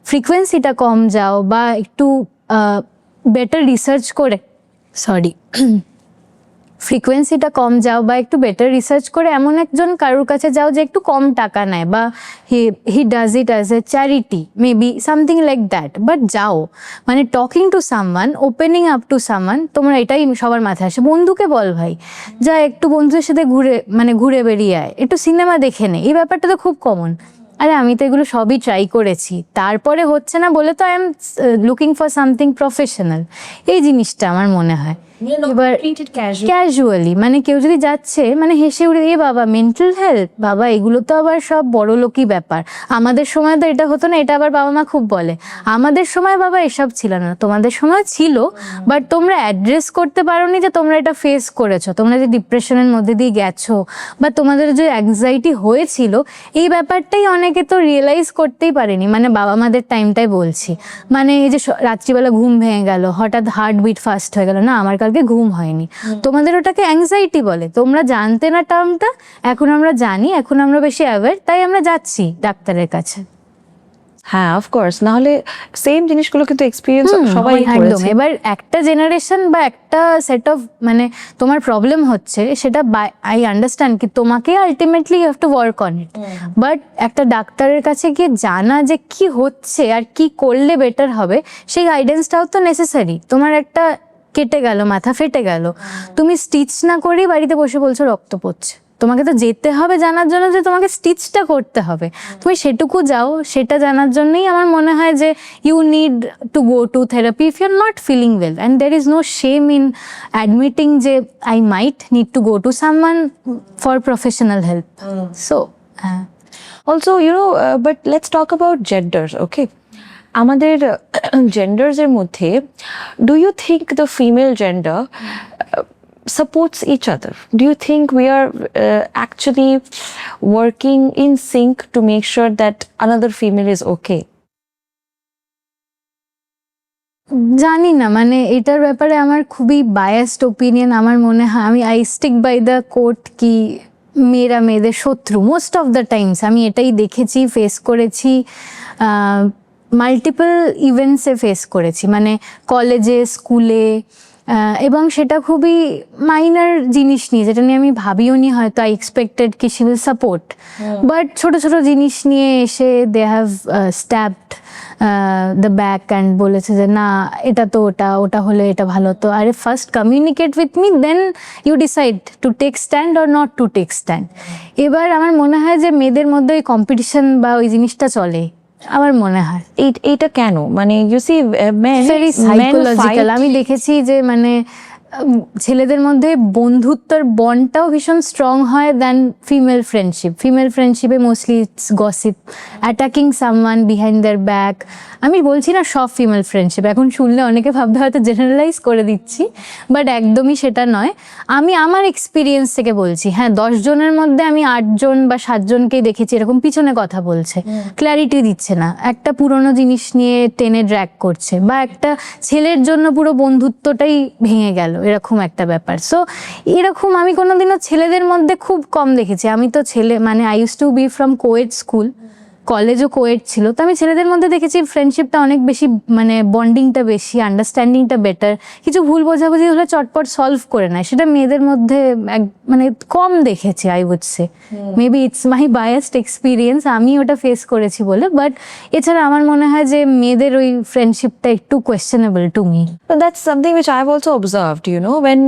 ফ্রিকোয়েন্সিটা কম যাও বা একটু বেটার রিসার্চ করে ফ্রিকোয়েন্সিটা কম যাও বা একটু বেটার রিসার্চ করে এমন একজন কারোর কাছে যাও যে একটু কম টাকা নেয় বা he does it as a charity, maybe something like that, but যাও, মানে talking to someone, opening up to someone, তোমরা এটাই সবার মাথায় আসে। বন্ধুকে বল ভাই যা একটু বন্ধুদের সাথে ঘুরে বেরিয়ে আয়, একটু সিনেমা দেখে নে, এই ব্যাপারটা তো খুব কমন। আরে আমি তো এগুলো সবই ট্রাই করেছি, তারপরে হচ্ছে না বলে তো I am looking for something professional, এই জিনিসটা আমার মনে হয়। এবার ক্যাজুয়ালি, মানে কেউ যদি যাচ্ছে মানে হেসে উড়ে এ বাবা মেন্টাল হেলথ, বাবা এগুলো তো আবার সব বড় লোকই ব্যাপার, আমাদের সময় তো এটা হতো না। এটা আবার বাবা মা খুব বলে আমাদের সময় বাবা এসব ছিল না, তোমাদের সময় ছিল, বাট তোমরা অ্যাড্রেস করতে পারোনি যে তোমরা এটা ফেস করেছো, তোমরা যে ডিপ্রেশনের মধ্যে দিয়ে গেছো বা তোমাদের যে অ্যাংজাইটি হয়েছিল, এই ব্যাপারটাই অনেকে তো রিয়েলাইজ করতেই পারেনি। মানে বাবা মাদের টাইমটাই বলছি, মানে এই যে রাত্রিবেলা ঘুম ভেঙে গেল, হঠাৎ হার্টবিট ফাস্ট হয়ে গেল, না আমার কালকে ঘুম হয়নি, তোমাদের ওটাকে অ্যাংজাইটি বলে, তোমরা জানতে না টার্মটা, এখন আমরা জানি, এখন আমরা বেশি অ্যাওয়্যার, তাই আমরা যাচ্ছি ডাক্তারের কাছে। হ্যাঁ অফকোর্স, না হলে সেম জিনিসগুলো কিন্তু এক্সপিরিয়েন্স সবাই একদম। করেছে। এবার একটা জেনারেশন বা একটা সেট অফ, মানে তোমার প্রবলেম হচ্ছে সেটা আই আন্ডারস্ট্যান্ড কি তোমাকে ultimately you have to work on it, but একটা ডাক্তারের কাছে গিয়ে জানা যে কি হচ্ছে আর কি করলে বেটার হবে, সেই গাইডেন্সটাও তো নেসেসারি। তোমার একটা কেটে গেল, মাথা ফেটে গেল, তুমি স্টিচ না করেই বাড়িতে বসে বলছো রক্ত পড়ছে, তোমাকে তো যেতে হবে জানার জন্য যে তোমাকে স্টিচটা করতে হবে, তুমি সেটুকু যাও, সেটা জানার জন্যই আমার মনে হয় যে you need to go to therapy if you are not feeling well, and there is no shame in admitting যে I might need to go to someone for professional help. So হ্যাঁ, also but let's talk about gender. Okay, আমাদের জেন্ডার্সের মধ্যে do you think the female gender supports each other? Do you think we are actually working in sync to make sure that another female is okay? জানি না, মানে এটার ব্যাপারে আমার খুবই বায়াসড ওপিনিয়ন। আমার মনে হয় আমি I stick by the quote কি মেয়েরা মেয়েদের শত্রু মোস্ট অফ দ্য টাইমস। আমি এটাই দেখেছি, ফেস করেছি, মাল্টিপল ইভেন্টসে ফেস করেছি, মানে কলেজে, স্কুলে, এবং সেটা খুবই মাইনার জিনিস নিয়ে, যেটা নিয়ে আমি ভাবিও নি হয়তো আই এক্সপেক্টেড কি শি উইল সাপোর্ট, বাট ছোট ছোট জিনিস নিয়ে এসে they have stabbed the back and বলেছে যে না এটা তো ওটা হলে এটা ভালো, তো আরে first communicate with me, then you decide to take stand or not to take stand. এবার আমার মনে হয় যে মেয়েদের মধ্যে ওই কম্পিটিশন বা ওই জিনিসটা চলে, আমার মনে হয়। এইটা কেন? মানে ইউ সি ভেরি সাইকোলজিক্যাল। আমি দেখেছি যে মানে ছেলেদের মধ্যে বন্ধুত্বর বন্ডটাও ভীষণ স্ট্রং হয় দ্যান ফিমেল ফ্রেন্ডশিপ। ফিমেল ফ্রেন্ডশিপে mostly it's gossip, attacking someone behind their back. আমি বলছি না সব ফিমেল ফ্রেন্ডশিপ, এখন শুনলে অনেকে ভাবতে হয়তো জেনারেলাইজ করে দিচ্ছি, বাট একদমই সেটা নয়। আমি আমার এক্সপিরিয়েন্স থেকে বলছি, হ্যাঁ 10 জনের মধ্যে আমি 8 জন বা 7 জনকেই দেখেছি এরকম পিছনে কথা বলছে, ক্ল্যারিটি দিচ্ছে না, একটা পুরনো জিনিস নিয়ে টেনে ড্র্যাগ করছে, বা একটা ছেলের জন্য পুরো বন্ধুত্বটাই ভেঙে গেল, এরকম একটা ব্যাপার। সো এরকম আমি কোনোদিনও ছেলেদের মধ্যে খুব কম দেখেছি। আমি তো মানে I use to be from coed school, কলেজও কোয়েড ছিল, তো আমি ছেলেদের মধ্যে দেখেছি ফ্রেন্ডশিপটা অনেক বেশি, মানে বন্ডিংটা বেশি, আন্ডারস্ট্যান্ডিংটা বেটার, কিছু ভুল বোঝাবুঝি হলে চটপট সলভ করে নেয়, সেটা মেয়েদের মধ্যে মানে কম দেখেছি I would say. Maybe it's my biased experience, আমি ওটা ফেস করেছি বলে, বাট এছাড়া আমার মনে হয় যে মেয়েদের ওই ফ্রেন্ডশিপটা একটু questionable to me. That's something which I've also observed, when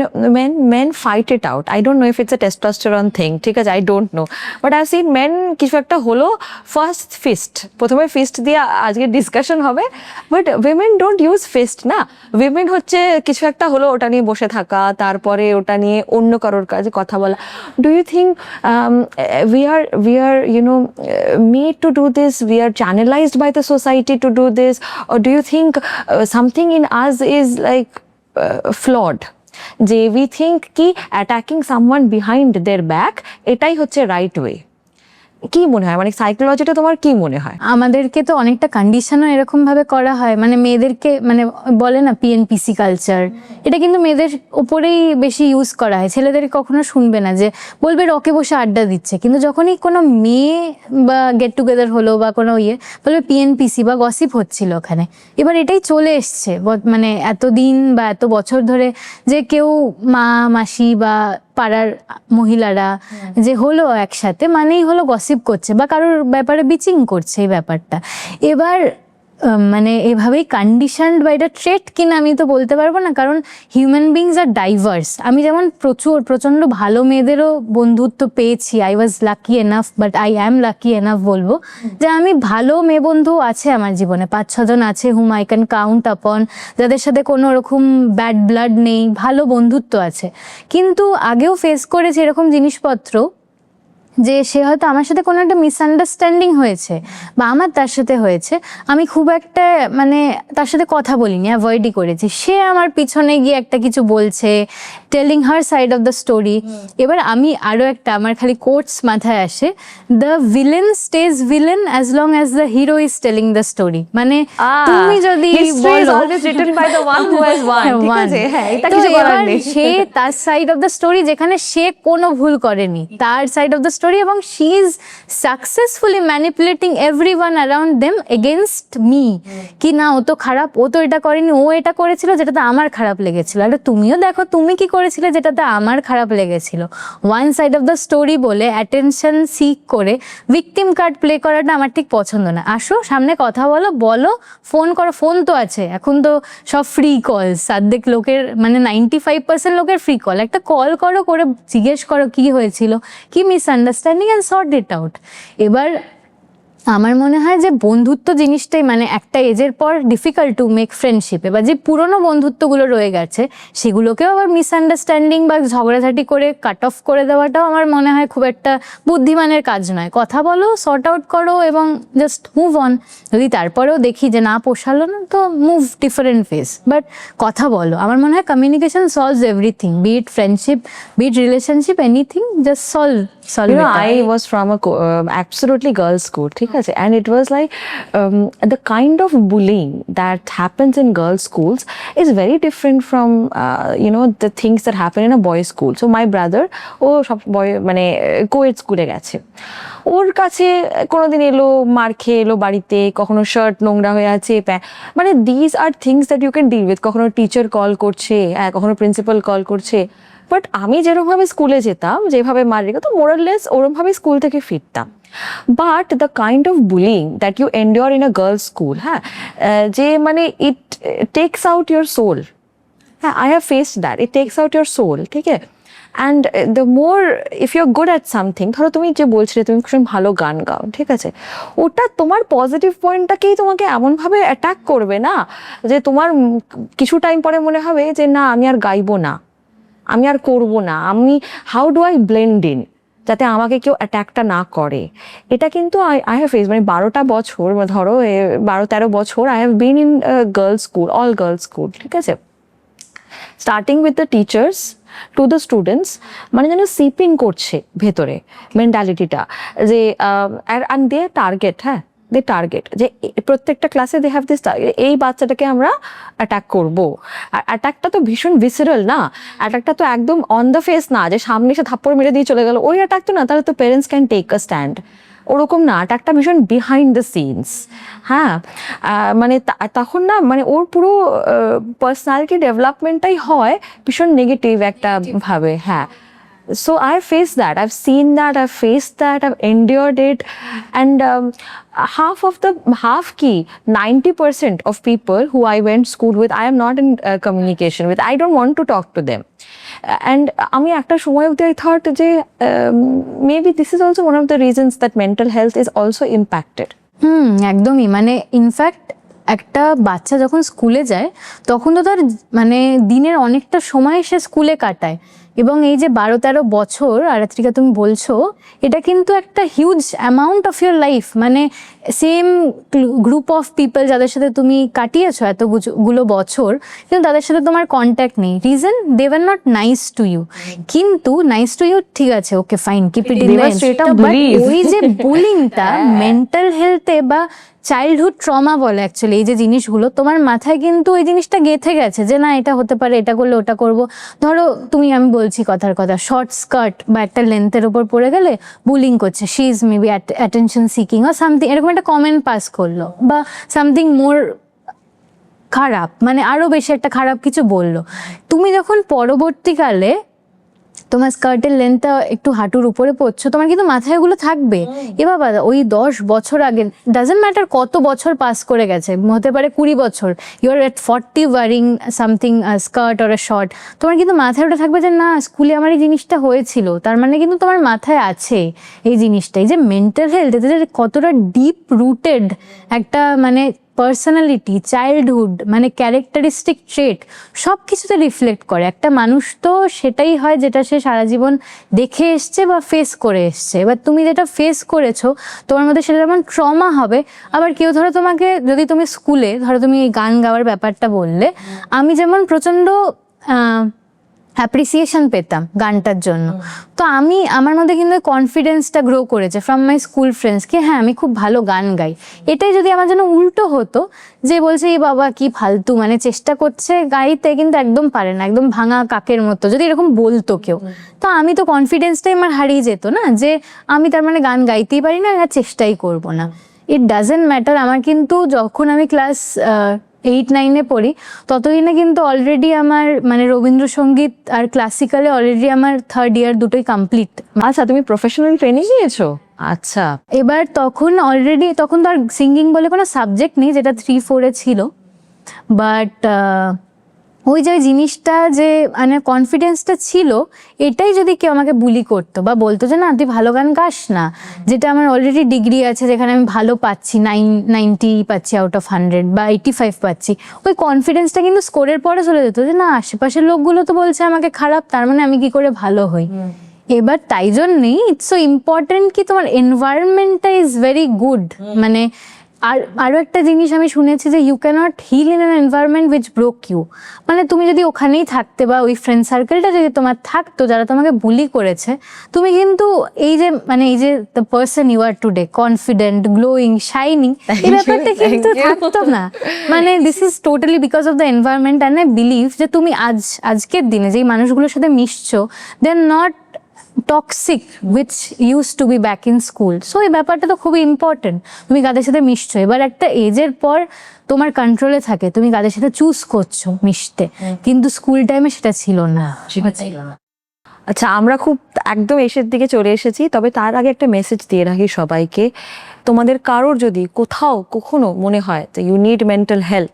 men fight it out. I don't know if it's a testosterone thing, ঠিক আছে, I don't know, but I've seen men কিছু একটা হলো ফার্স্ট ফিস্ট, প্রথমে feast দিয়ে আজকে discussion হবে, but women don't use fist না। উইমেন হচ্ছে কিছু একটা হলো ওটা নিয়ে বসে থাকা, তারপরে ওটা নিয়ে অন্য কারোর কাছে কথা বলা। Do you think we are made to do this, we are channelized by the society to do this, or do you think something in us is like flawed, যে we think কি attacking someone behind their back এটাই হচ্ছে right way? কি মনে হয়, মানে সাইকোলজিটা তোমার কি মনে হয়? আমাদেরকে তো অনেকটা কন্ডিশনও এরকম ভাবে করা হয়, মানে মেয়েদেরকে মানে বলে না পিএনপিসি কালচার, এটা কিন্তু মেয়েদের উপরেই বেশি ইউজ করা হয়। ছেলেদের কখনো শুনবে না, যে বলবে রকে বসে আড্ডা দিচ্ছে, কিন্তু যখনই কোনো মেয়ে বা গেট টুগেদার হলো বা কোনো বলবে পিএনপিসি বা গসিপ হচ্ছিল ওখানে। এবার এটাই চলে এসছে মানে এতদিন বা এত বছর ধরে, যে কেউ মা মাসি বা পাড়ার মহিলারা যে হলো একসাথে মানেই হলো গসিপ করছে বা কারোর ব্যাপারে বিচিং করছে এই ব্যাপারটা। এবার মানে এভাবেই কন্ডিশনড বা এটা ট্রেট কিনা আমি তো বলতে পারবো না, কারণ হিউম্যান বিংস আর ডাইভার্স। আমি যেমন প্রচণ্ড ভালো মেয়েদেরও বন্ধুত্ব পেয়েছি, I was lucky enough, but I am lucky enough বলবো, যে আমি ভালো মেয়ে বন্ধু আছে আমার জীবনে, 5-6 জন আছে হুম আই ক্যান কাউন্ট আপন, যাদের সাথে কোনো রকম ব্যাড ব্লাড নেই, ভালো বন্ধুত্ব আছে। কিন্তু আগেও ফেস করেছি এরকম জিনিসপত্র, যে সে হয়তো আমার সাথে কোনো একটা মিসআন্ডারস্ট্যান্ডিং হয়েছে বা আমার তার সাথে হয়েছে, আমি খুব একটা মানে তার সাথে কথা বলিনি, অ্যাভয়েডই করেছি, সে আমার পিছনে গিয়ে একটা কিছু বলছে, telling her side of the story. এবার আমি আরও একটা, আমার খালি কোটস মাথায় আসে, the villain stage villain as long as the hero is telling the story. মানে তুমি যদি সে তার সাইড অফ দ্য স্টোরি, যেখানে সে কোনো ভুল করেনি, তার সাইড অফ দ্য স্টোরি, এবং she is successfully manipulating everyone around them against me, কি না ও তো খারাপ, ও তো এটা করেনি, ও এটা করেছিল যেটাতে আমার খারাপ লেগেছিল, আরে তুমিও দেখো তুমি কি করেছিলে যেটাতে আমার খারাপ লেগেছিল। One side of the story বলে অ্যাটেনশন সিক করে ভিকটিম কার্ড প্লে করাটা আমার ঠিক পছন্দ না। আসো সামনে কথা বলো, ফোন করো, ফোন তো আছে এখন, তো সব ফ্রি কল, সার্ধেক লোকের মানে 95% লোকের ফ্রি কল, একটা কল করো, করে জিজ্ঞেস করো কি হয়েছিল, কি misunderstanding, and sort it out. এবার আমার মনে হয় যে বন্ধুত্ব জিনিসটাই মানে একটা এজের পর ডিফিকাল্ট টু মেক ফ্রেন্ডশিপে, বা যে পুরনো বন্ধুত্বগুলো রয়ে গেছে সেগুলোকেও আবার মিসআন্ডারস্ট্যান্ডিং বা ঝগড়াঝাটি করে কাট অফ করে দেওয়াটাও আমার মনে হয় খুব একটা বুদ্ধিমানের কাজ নয়। কথা বলো, সর্ট আউট করো এবং জাস্ট মুভ অন। যদি তারপরেও দেখি যে না পোষালো না, তো মুভ ডিফারেন্ট ফেস, বাট কথা বলো। আমার মনে হয় communication solves everything, be it friendship, be it relationship, anything, just solve You know, I was from a absolutely girls' school, ঠিক আছে? And it was like the kind of bullying that happens in girls' schools is very different from you know, the things that happen in a boys' school. So my brother, ও সব মানে co-ed স্কুলে গেছে, ওর কাছে কোনোদিন এলো মার খেয়ে এলো বাড়িতে, কখনো শার্ট নোংরা হয়ে আছে, মানে these are things that you can deal with. কখনো টিচার কল করছে, কখনো প্রিন্সিপাল কল করছে, বাট আমি যেরকমভাবে স্কুলে যেতাম, যেভাবে মার রেখে, তো মোরাললেস ওরমভাবে স্কুল থেকে ফিরতাম। But the kind of bullying that you endure in a girls school, হ্যাঁ, যে মানে it takes out your soul. হ্যাঁ, I have faced that, it takes out your soul, ঠিক আছে? And the more if you are good at something, ধরো তুমি যে বলছিলে তুমি খুব ভালো গান গাও, ঠিক আছে, ওটা তোমার পজিটিভ পয়েন্টটাকেই তোমাকে এমনভাবে অ্যাটাক করবে না, যে তোমার কিছু টাইম পরে মনে হবে যে না আমি আর গাইবো না, আমি আর করবো না, আমি how do I blend in, যাতে আমাকে কেউ অ্যাট্যাকটা না করে। এটা কিন্তু আই হ্যাভ ফেস, মানে 12টা বছর, ধরো 12-13 বছর I have been in girls school, all girls school, ঠিক আছে? Starting with the teachers to the students, মানে যেন সিপিং করছে ভেতরে মেন্টালিটিটা, যে অ্যান্ড দে টার্গেট, হ্যাঁ দে টার্গেট, যে প্রত্যেকটা ক্লাসে দে হ্যাভ দিস টার্গেট, এই বাচ্চাটাকে আমরা অ্যাটাক করবো। আর অ্যাটাকটা তো ভীষণ ভিসেরাল না, অ্যাটাকটা তো একদম অন দ্য ফেস না, যে সামনে এসে থাপ্পড় মেরে দিয়ে চলে গেল, ওই অ্যাটাক তো না, তাহলে তো parents can take a stand, ওরকম না, অ্যাটাকটা ভীষণ বিহাইন্ড দ্য সিনস। হ্যাঁ, মানে তখন না মানে ওর পুরো পার্সোনালিটি ডেভেলপমেন্টটাই হয় ভীষণ নেগেটিভ একটা ভাবে। হ্যাঁ, so I've faced that, I've seen that, I've faced that, I've endured it, and half key 90% of people who I went school with, I am not in communication with, I don't want to talk to them. And আমি একটা সময় অবধি I thought যে maybe this is also one of the reasons that mental health is also impacted. একদমই, মানে in fact একটা বাচ্চা যখন স্কুলে যায় তখন তো তার মানে দিনের অনেকটা সময় সে স্কুলে কাটায়, এবং এই যে 12-13 বছর আরাত্রিকা তুমি বলছো, এটা কিন্তু একটা huge amount of your life, মানে সেম গ্রুপ অফ পিপল যাদের সাথে তুমি কাটিয়েছো এতগুলো বছর, কিন্তু তাদের সাথে তোমার কন্ট্যাক্ট নেই। Reason, they were not nice to you. কিন্তু নাইস টু ইউ ঠিক আছে, okay fine, keep it in the, ওই যে বুলিংটা মেন্টাল হেলথে বা চাইল্ডহুড ট্রমা বলে অ্যাকচুয়ালি এই যে জিনিসগুলো, তোমার মাথায় কিন্তু ওই জিনিসটা গেঁথে গেছে যে না এটা হতে পারে, এটা করলে ওটা করব। ধরো তুমি, আমি বলছি কথার কথা, শর্ট স্কার্ট বা একটা লেন্থের ওপর পড়ে গেলে বুলিং করছে, she is maybe attention seeking or something, এরকম একটা কমেন্ট পাস করলো, বা সামথিং মোর খারাপ, মানে আরো বেশি একটা খারাপ কিছু বললো। তুমি যখন পরবর্তীকালে তোমার স্কার্টের লেন্থটা একটু হাঁটুর উপরে পড়ছো, তোমার কিন্তু মাথায় এগুলো থাকবে। এ বাবা, ওই 10 বছর আগে, ডাজেন্ট ম্যাটার কত বছর পাস করে গেছে, হতে পারে 20 বছর, you are at 40 wearing something skirt or a short, তোমার কিন্তু মাথায় ওটা থাকবে যে না স্কুলে আমার এই জিনিসটা হয়েছিল, তার মানে কিন্তু তোমার মাথায় আছে এই জিনিসটা। এই যে মেন্টাল হেলথ, এতে যে কতটা ডিপ রুটেড একটা মানে পার্সোনালিটি, চাইল্ডহুড, মানে ক্যারেক্টারিস্টিক ট্রেট, সব কিছুতে রিফ্লেক্ট করে। একটা মানুষ তো সেটাই হয় যেটা সে সারা জীবন দেখে এসছে বা ফেস করে এসছে। এবার তুমি যেটা ফেস করেছো, তোমার মধ্যে সেটা যেমন ট্রমা হবে। আবার কেউ ধরো তোমাকে, যদি তুমি স্কুলে ধরো তুমি এই গান গাওয়ার ব্যাপারটা বললে, আমি যেমন প্রচণ্ড অ্যাপ্রিসিয়েশন পেতাম গানটার জন্য, তো আমার মধ্যে কিন্তু কনফিডেন্সটা গ্রো করেছে ফ্রম মাই স্কুল ফ্রেন্ডস, কি হ্যাঁ আমি খুব ভালো গান গাই। এটাই যদি আমার জন্য উল্টো হতো, যে বলছে এই বাবা কি ফালতু, মানে চেষ্টা করছে গাইতে কিন্তু একদম পারে না, একদম ভাঙা কাকের মতো, যদি এরকম বলতো কেউ, তো আমি তো কনফিডেন্সটাই আমার হারিয়ে যেত না, যে আমি তার মানে গান গাইতেই পারি না, আর চেষ্টাই করব না। It doesn't matter. আমার কিন্তু যখন আমি ক্লাস 8-9-এ পড়ি, ততদিনে কিন্তু অলরেডি আমার মানে রবীন্দ্রসঙ্গীত আর ক্লাসিক্যালে অলরেডি আমার 3rd ইয়ার দুটোই কমপ্লিট। আচ্ছা, তুমি প্রফেশনাল ট্রেনিং নিয়েছো? আচ্ছা, এবার তখন অলরেডি, তখন তো আর সিঙ্গিং বলে কোনো সাবজেক্ট নেই, যেটা 3-4-এ ছিল, বাট ওই যে জিনিসটা যে মানে কনফিডেন্সটা ছিল, এটাই যদি কেউ আমাকে বুলি করতো বা বলতো যে না তুই ভালো গান গাস না, যেটা আমার অলরেডি ডিগ্রি আছে, যেখানে আমি ভালো পাচ্ছি, 90 পাচ্ছি আউট অফ 100 বা 85 পাচ্ছি, ওই কনফিডেন্সটা কিন্তু স্কোরের পরে চলে যেত, যে না আশেপাশের লোকগুলো তো বলছে আমাকে খারাপ, তার মানে আমি কি করে ভালো হই। এবার তাই জন্যই ইটস সো ইম্পর্টেন্ট কি তোমার এনভায়রনমেন্টটা ইজ ভেরি গুড। মানে আরও একটা জিনিস আমি শুনেছি যে you can't heal in an environment which broke you. মানে তুমি যদি ওখানেই থাকতে বা ওই ফ্রেন্ড সার্কেলটা যদি তোমার থাকতো যারা তোমাকে বুলি করেছে, তুমি কিন্তু এই যে মানে এই যে the person you are today, confident, glowing, shining, এই ব্যাপারটা কিন্তু থাকতো না। মানে this is totally because of the environment. And I believe যে তুমি আজকের দিনে যেই মানুষগুলোর সাথে মিশছো, they are not toxic which use to be back in school. So এই ব্যাপারটা তো খুবই ইম্পর্টেন্ট, তুমি কাদের সাথে মিশছো। এবার একটা এজের পর তোমার কন্ট্রোলে থাকে তুমি কাদের সাথে চুজ করছো মিশতে, কিন্তু স্কুল টাইমে সেটা ছিল না। আচ্ছা, আমরা খুব একদম এসের দিকে চলে এসেছি, তবে তার আগে একটা মেসেজ দিয়ে রাখি সবাইকে। তোমাদের কারোর যদি কোথাও কখনো মনে হয় যে you need mental help,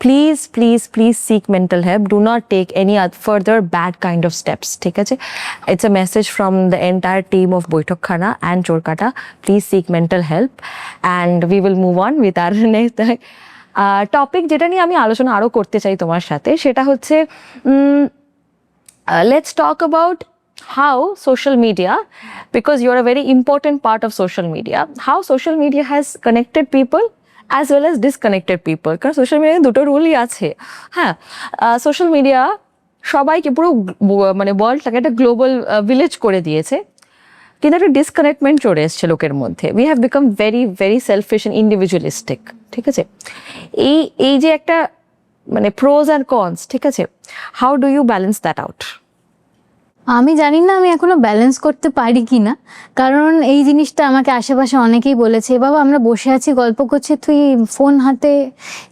please please please seek mental help, do not take any further bad kind of steps, ঠিক আছে? It's a message from the entire team of Baithakkhana and Chorkata. Please seek mental help and we will move on with our next topic, যেটা নিয়ে আমি আলোচনা আরও করতে চাই তোমার সাথে। সেটা হচ্ছে let's talk about how social media, because you're a very important part of social media, how social media has connected people as well as disconnected people. কারণ সোশ্যাল মিডিয়ায় দুটো রুলই আছে। হ্যাঁ, সোশ্যাল মিডিয়া সবাইকে পুরো মানে ওয়ার্ল্ডটাকে একটা গ্লোবাল ভিলেজ করে দিয়েছে, কিন্তু একটা ডিসকানেক্টমেন্ট চলে এসছে লোকের মধ্যে। We have become very very shellfish and individualistic, ঠিক আছে? এই যে একটা মানে প্রোজ অ্যান্ড কনস, ঠিক আছে? How do you balance that out? আমি জানি না আমি এখনো ব্যালেন্স করতে পারি কি না, কারণ এই জিনিসটা আমাকে আশেপাশে অনেকেই বলেছে, বাবা আমরা বসে আছি গল্প করছি তুই ফোন হাতে।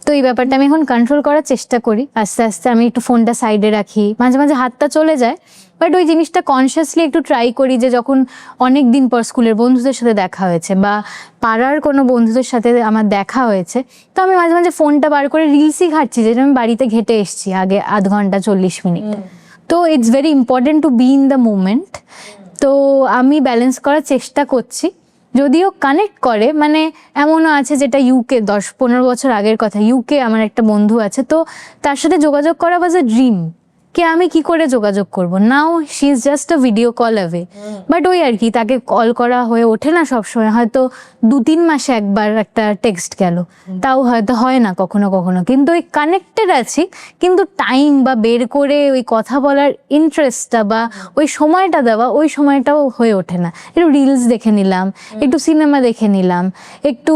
তো এই ব্যাপারটা আমি এখন কন্ট্রোল করার চেষ্টা করি, আস্তে আস্তে আমি একটু ফোনটা সাইডে রাখি, মাঝে মাঝে হাতটা চলে যায়, বাট ওই জিনিসটা কনসিয়াসলি একটু ট্রাই করি যে যখন অনেক দিন পর স্কুলের বন্ধুদের সাথে দেখা হয়েছে বা পাড়ার কোনো বন্ধুদের সাথে আমার দেখা হয়েছে, তো আমি মাঝে মাঝে ফোনটা বার করে রিলসই ঘাটছি, যেটা আমি বাড়িতে ঘেটে এসেছি আগে 1/2 ঘন্টা 40 মিনিট। তো it's very important to be in the moment. তো আমি ব্যালেন্স করার চেষ্টা করছি, যদিও কানেক্ট করে, মানে এমনও আছে যেটা ইউকে 10-15 বছর আগের কথা, ইউকে আমার একটা বন্ধু আছে, তো তার সাথে যোগাযোগ করা ওয়াজ আ ড্রিম, কি আমি কি করে যোগাযোগ করব, now she is just a video call away. But ওই আর কি, তাকে কল করা হয়ে ওঠে না সবসময়, হয়তো 2-3 মাসে একবার একটা টেক্সট গেল, তাও হয়তো হয় না কখনো কখনো, কিন্তু ওই কানেক্টেড আছি, কিন্তু টাইম বা বের করে ওই কথা বলার ইন্টারেস্টটা বা ওই সময়টা দেওয়া, ওই সময়টাও হয়ে ওঠে না। একটু রিলস দেখে নিলাম, একটু সিনেমা দেখে নিলাম, একটু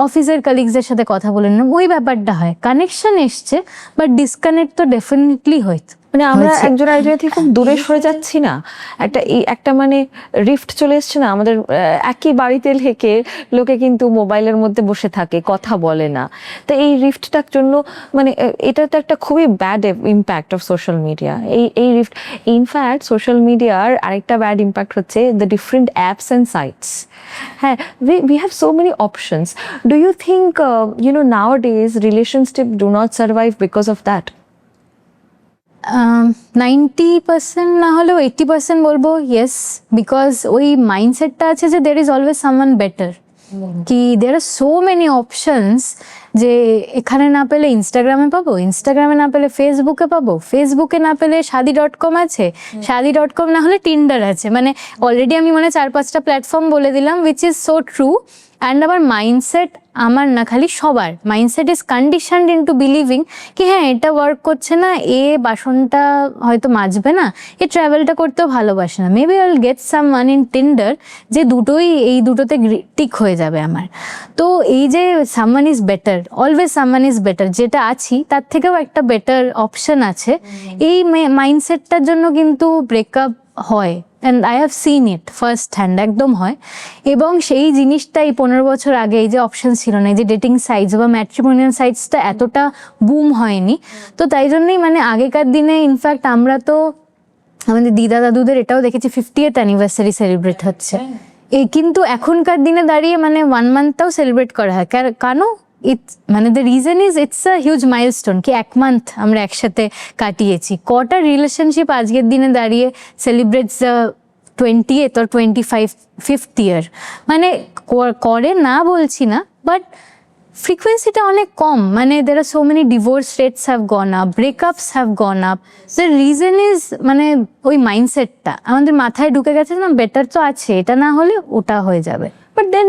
অফিসের কালিগসদের সাথে কথা বলে নিলাম, ওই ব্যাপারটা হয়। কানেকশন এসছে, বাট ডিসকানেক্ট তো ডেফিনেটলি হয়েছে। মানে আমরা একজন আরেকজনের থেকে খুব দূরে সরে যাচ্ছি না, একটা মানে রিফট চলে এসছে না আমাদের। একই বাড়িতে থেকে লোকে কিন্তু মোবাইলের মধ্যে বসে থাকে, কথা বলে না। তো এই রিফটটার জন্য মানে এটা তো একটা খুবই bad impact of social media. এই রিফট, ইনফ্যাক্ট সোশ্যাল মিডিয়ার আরেকটা ব্যাড ইম্প্যাক্ট হচ্ছে the different apps and sites. হ্যাঁ, we have so many options. Do you think nowadays relationships do not survive because of that? 90% না হলেও 80% বলবো yes, because ওই মাইন্ডসেটটা আছে যে there is always someone better, কি দের আর সো মেনি অপশনস, যে এখানে না পেলে ইনস্টাগ্রামে পাবো, ইনস্টাগ্রামে না পেলে ফেসবুকে পাবো, ফেসবুকে না পেলে শাদি.com আছে, শাদি.com না হলে টিন্ডার আছে। মানে অলরেডি আমি 4-5টা প্ল্যাটফর্ম বলে দিলাম, which is so true. And আবার মাইন্ডসেট আমার না, খালি সবার mindset is conditioned into believing কি হ্যাঁ এটা ওয়ার্ক করছে না, এ বাসনটা হয়তো মাজবে না, এ ট্রাভেলটা করতেও ভালোবাসে না, maybe I will get someone in Tinder যে এই দুটোতে টিক হয়ে যাবে আমার। তো এই যে someone is better, always someone is better, যেটা আছি তার থেকেও একটা বেটার অপশন আছে, এই মাইন্ডসেটটার জন্য কিন্তু ব্রেকআপ হয়। And I have scene it first hand, একদম হয়। এবং সেই জিনিসটাই 15 বছর আগে এই যে অপশন ছিল না, এই যে ডেটিং সাইটস বা ম্যাট্রিমোনিয়াল সাইটসটা এতটা বুম হয়নি। তো তাই জন্যই আগেকার দিনে ইনফ্যাক্ট আমরা তো আমাদের দিদা দাদুদের এটাও দেখেছি 50th অ্যানিভার্সারি সেলিব্রেট হচ্ছে, কিন্তু এখনকার দিনে দাঁড়িয়ে 1 মান্থটাও সেলিব্রেট করা হয়। কেন? The reason is it's a huge milestone, কি 1 মান্থ আমরা একসাথে কাটিয়েছি। কটা রিলেশনশিপ আজকের দিনে দাঁড়িয়ে সেলিব্রেটস 20th or 25th ইয়ার, করে না বলছি না, বাট ফ্রিকোয়েন্সিটা অনেক কম। There are so many divorce rates have gone up, breakups have gone up. The reason is ওই মাইন্ডসেটটা আমাদের মাথায় ঢুকে গেছে না, বেটার তো আছে, এটা না হলে ওটা হয়ে যাবে। But then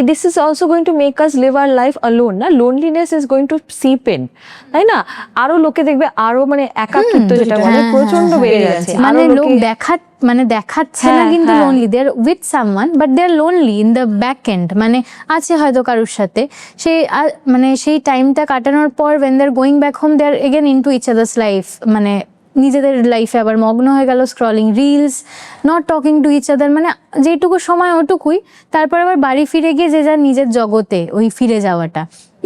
this is also going to make us live our life alone, না? Loneliness is going to seep in, তাই না? আরো লোকে দেখবে, আরো একাকিত্ব যেটা বলে প্রচন্ড বেড়ে যাচ্ছে। লোক দেখাচ্ছে না কিন্তু lonely, they are with someone but they are lonely in the back end. আছে হয়তো কারোর সাথে, সেই টাইমটা কাটানোর পর when they are going back home they are again into each other's life, নিজেদের লাইফে আবার মগ্ন হয়ে গেল, scrolling reels, not talking to each other, যেটুকু সময় ওটুকুই, তারপর আবার বাড়ি ফিরে গিয়ে যে যার নিজের জগতে ওই ফিরে যাওয়াটা।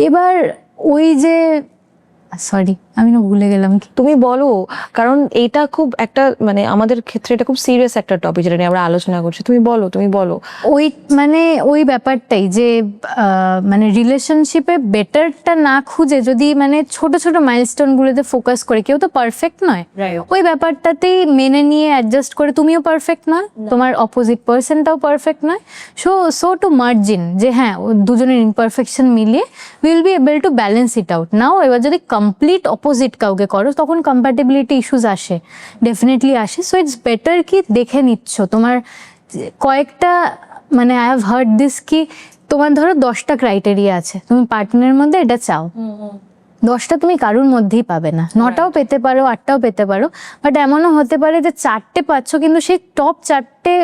এবার ওই যে সরি আমি না ভুলে গেলাম, কি তুমি বলো, কারণ এইটা খুব একটা আমাদের ক্ষেত্রে এটা খুব সিরিয়াস একটা টপিক যেটা নিয়ে আমরা আলোচনা করছি। তুমি বলো ওই ব্যাপারটাই যে রিলেশনশিপে বেটারটা না খুঁজে যদি ছোট ছোট মাইলস্টোন গুলোতে ফোকাস করে, কেউ তো পারফেক্ট নয়, ওই ব্যাপারটাতেই মেনে নিয়ে অ্যাডজাস্ট করে, তুমিও পারফেক্ট নয়, তোমার অপোজিট পার্সনটাও পারফেক্ট নয়, সো টু মার্জিন যে হ্যাঁ দুজনের ইমপারফেকশন মিলিয়ে will be able to balance it out. Now এবার যদি কমপ্লিট অপোজিট কাউকে করো তখন কম্প্যাটেবিলিটি ইস্যুস আসে, ডেফিনেটলি আসে। সো ইটস বেটার কি দেখে নিচ্ছ তোমার কয়েকটা, আই হ্যাভ হার্ড দিস, কি তোমার ধরো 10টা ক্রাইটেরিয়া আছে, তুমি পার্টনারের মধ্যে এটা চাও, 10টা তুমি কারোর মধ্যেই পাবে না, 9টাও পেতে পারো, 8টাও পেতে পারো, বাট এমনও হতে পারে যে 4টে পাচ্ছ, কিন্তু সেই টপ 4টে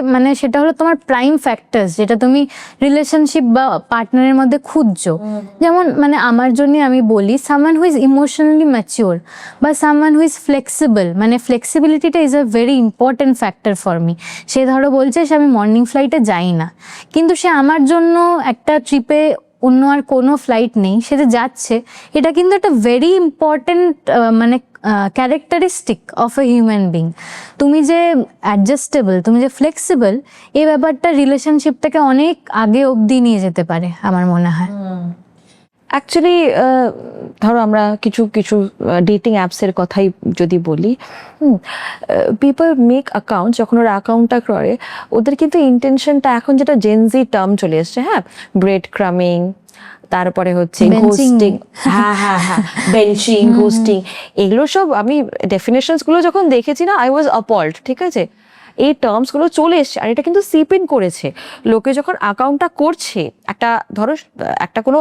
সেটা হলো তোমার প্রাইম ফ্যাক্টরস, যেটা তুমি রিলেশনশিপ বা পার্টনারের মধ্যে খুঁজছো। যেমন আমার জন্য আমি বলি, someone who is emotionally mature বা সামওয়ান হু ইজ ফ্লেক্সিবল, ফ্লেক্সিবিলিটিটা is a very important factor for me. সে ধরো বলছে সে আমি মর্নিং ফ্লাইটে যাই না, কিন্তু সে আমার জন্য একটা ট্রিপে অন্য আর কোনো ফ্লাইট নেই, সে যে যাচ্ছে, এটা কিন্তু একটা very important characteristic of a human being. তুমি যে অ্যাডজাস্টেবল, তুমি যে ফ্লেক্সিবল, এই ব্যাপারটা রিলেশনশিপটাকে অনেক আগে অবধি নিয়ে যেতে পারে আমার মনে হয়। অ্যাকচুয়ালি ধরো আমরা কিছু ডেটিং অ্যাপসের কথাই যদি বলি, পিপল মেক অ্যাকাউন্ট, যখন ওরা অ্যাকাউন্টটা করে ওদের কিন্তু ইন্টেনশনটা এখন যেটা জেনজি টার্ম চলে এসছে, হ্যাঁ, ব্রেড ক্রামিং, তারপরে হচ্ছে Benching. ঘোস্টিং, হ্যাঁ হ্যাঁ হ্যাঁ, বেঞ্চিং, ঘোস্টিং, এগুলো সব আমি ডেফিনেশনস গুলো যখন দেখেছি না, আই ওয়াজ অপল্ড, ঠিক আছে। এই টার্মস গুলো চলে এসছে, আর এটা কিন্তু সিপ ইন করেছে। লোকে যখন অ্যাকাউন্টটা করছে, একটা ধরো একটা কোনো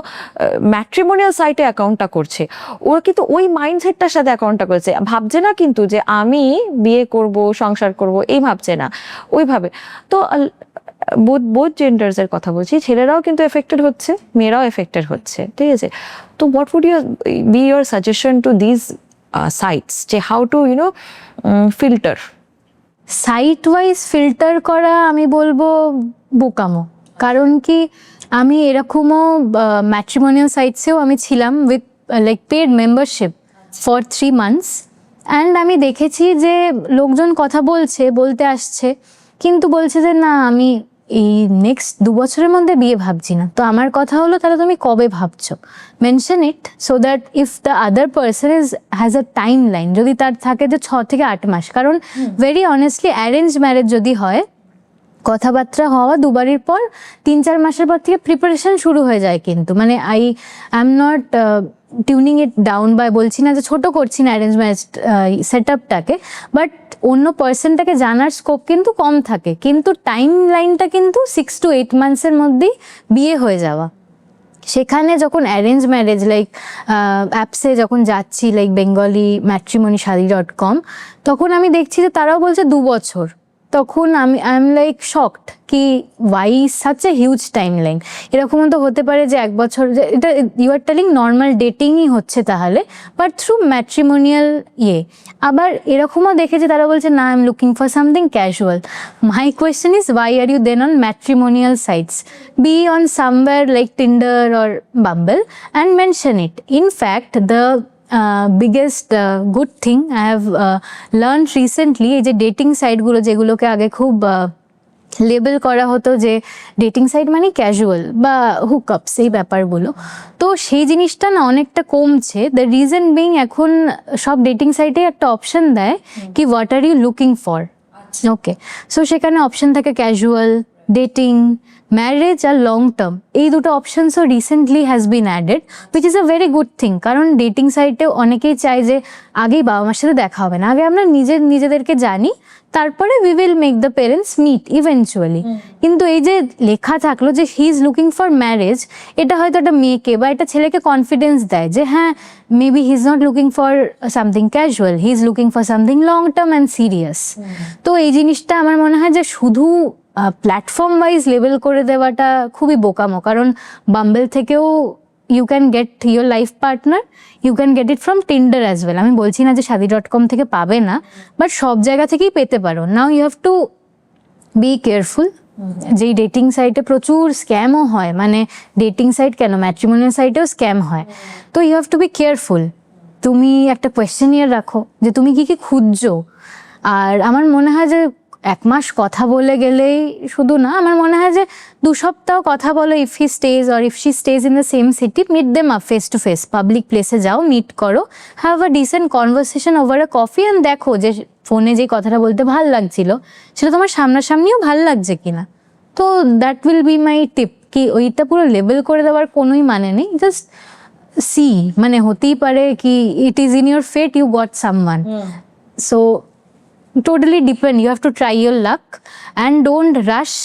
ম্যাট্রিমোনিয়াল সাইটে অ্যাকাউন্টটা করছে, ওরা কিন্তু ওই মাইন্ডসেটটার সাথে অ্যাকাউন্টটা করেছে, ভাবছে না কিন্তু যে আমি বিয়ে করব, সংসার করব, এই ভাবছে না ওইভাবে। তো বোথ জেন্ডার্স এর কথা বলছি, ছেলেরাও কিন্তু এফেক্টেড হচ্ছে, মেয়েরাও এফেক্টেড হচ্ছে, ঠিক আছে। তো what would be your suggestion to this sites, যে how to filter? Site wise filter করা আমি বলবো বোকামো। কারণ কি, আমি এরকমও ম্যাট্রিমোনিয়াল সাইটসেও আমি ছিলাম with like paid membership for 3 months, and আমি দেখেছি যে লোকজন কথা বলতে আসছে, কিন্তু বলছে যে না আমি এই নেক্সট 2 বছরের মধ্যে বিয়ে ভাবছি না। তো আমার কথা হলো, তাহলে তুমি কবে ভাবছো? Mention it, so that if the other person has a time line, যদি তার থাকে যে 6 থেকে 8 মাস। কারণ ভেরি অনেস্টলি অ্যারেঞ্জ ম্যারেজ যদি হয়, কথাবার্তা হওয়া 2 বারের পর 3-4 মাসের পর থেকে প্রিপারেশন শুরু হয়ে যায়। কিন্তু মানে I am not tuning it down, বা বলছি না যে ছোট করছি না অ্যারেঞ্জ ম্যারেজ সেট আপটাকে, বাট অন্য পার্সনটাকে জানার স্কোপ কিন্তু কম থাকে, কিন্তু টাইম লাইনটা কিন্তু 6 to 8 months-এর মধ্যেই বিয়ে হয়ে যাওয়া। সেখানে যখন অ্যারেঞ্জ ম্যারেজ লাইক অ্যাপসে যখন যাচ্ছি, লাইক বেঙ্গলি ম্যাট্রিমনি শাদি.com, তখন আমি দেখছি যে তারাও বলছে 2 বছর। তখন আই এম লাইক শকড কি why such a huge timeline. এরকমও তো হতে পারে যে 1 বছর, এটা ইউ আর টেলিং নর্মাল ডেটিংই হচ্ছে তাহলে, বাট থ্রু ম্যাট্রিমোনিয়াল আবার এরকমও দেখেছি তারা বলছে না I am looking for something casual. My question is why are you then on matrimonial sites? Be on somewhere like Tinder or Bumble and mention it. In fact the biggest good thing I have learned recently, এই যে dating সাইটগুলো যেগুলোকে আগে খুব label করা হতো যে dating site মানে casual বা হুকআপস, এই ব্যাপারগুলো, তো সেই জিনিসটা না অনেকটা কমছে। দ্য রিজন বিং এখন সব ডেটিং সাইটে একটা অপশন দেয় কি what are you looking for, okay. So সেখানে অপশন থাকে ক্যাজুয়াল, ডেটিং, ম্যারেজ আর লং টার্ম, এই দুটো অপশনসও recently has been added, which is a very good thing. কারণ ডেটিং সাইটে অনেকেই চায় যে আগেই বাবা মার সাথে দেখা হবে না, আগে আমরা নিজেদেরকে জানি, তারপরে we will make the parents meet eventually. কিন্তু এই যে লেখা থাকলো যে he is looking for marriage, এটা হয়তো একটা মেয়েকে বা একটা ছেলেকে কনফিডেন্স দেয় যে হ্যাঁ maybe he is not looking for something casual, he is looking for something long term and serious. তো এই জিনিসটা আমার মনে হয় যে শুধু প্ল্যাটফর্ম ওয়াইজ লেবেল করে দেওয়াটা খুবই বোকামো। কারণ বাম্বেল থেকেও you can get your life partner, you can get it from Tinder as well. আমি বলছি না যে শাদি.com থেকে পাবে না, বাট সব জায়গা থেকেই পেতে পারো। Now you have to be careful. যেই ডেটিং সাইটে প্রচুর স্ক্যামও হয়, মানে ডেটিং সাইট কেন ম্যাট্রিমোনিয়াল সাইটেও স্ক্যাম হয়, তো you have to be careful. তুমি একটা কোয়েশ্চেনিয়ার রাখো যে তুমি কি কি খুঁজছো। আর আমার মনে হয় যে 1 মাস কথা বলে গেলেই শুধু না, আমার মনে হয় যে 2 সপ্তাহ কথা বলো। If he stays or if she stays in the same city, meet them up face to face, public প্লেসে যাও, মিট করো, have a decent conversation over a coffee, and দেখো যে ফোনে যে কথাটা বলতে ভাল লাগছিল সেটা তোমার সামনাসামনিও ভাল লাগছে কিনা। তো দ্যাট উইল বি মাই টিপ, কি ওইটা পুরো লেবেল করে দেওয়ার কোনোই মানে নেই। জাস্ট সি, মানে হতেই পারে কি it is in your fate, you got someone. So totally depend, you have to try your luck and don't rush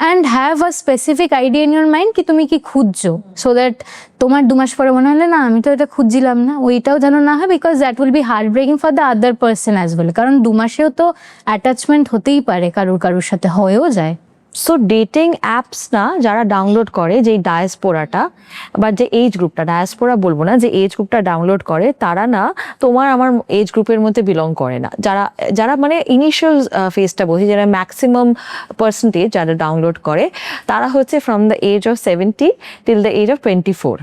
and have a specific idea in your mind কি তুমি কি খুঁজছো, so that তোমার 2 মাস পরে মনে হলে না আমি তো এটা খুঁজছিলাম না, ওইটাও যেন না হয়, because that will be heartbreaking for the other person as well. কারণ 2 মাসেও তো অ্যাটাচমেন্ট হতেই পারে, কারুর সাথে হয়েও যায়। সো ডেটিং অ্যাপস না যারা ডাউনলোড করে, যে ডায়াসপোরাটা বা যে এজ গ্রুপটা, ডায়াসপোরা বলবো না, যে এজ গ্রুপটা ডাউনলোড করে তারা না তোমার আমার এজ গ্রুপের মধ্যে বিলং করে না। যারা মানে ইনিশিয়াল ফেজটা বলছি, যারা ম্যাক্সিমাম পার্সেন্টেজ যারা ডাউনলোড করে, তারা হচ্ছে from the age of 70 till the age of 24।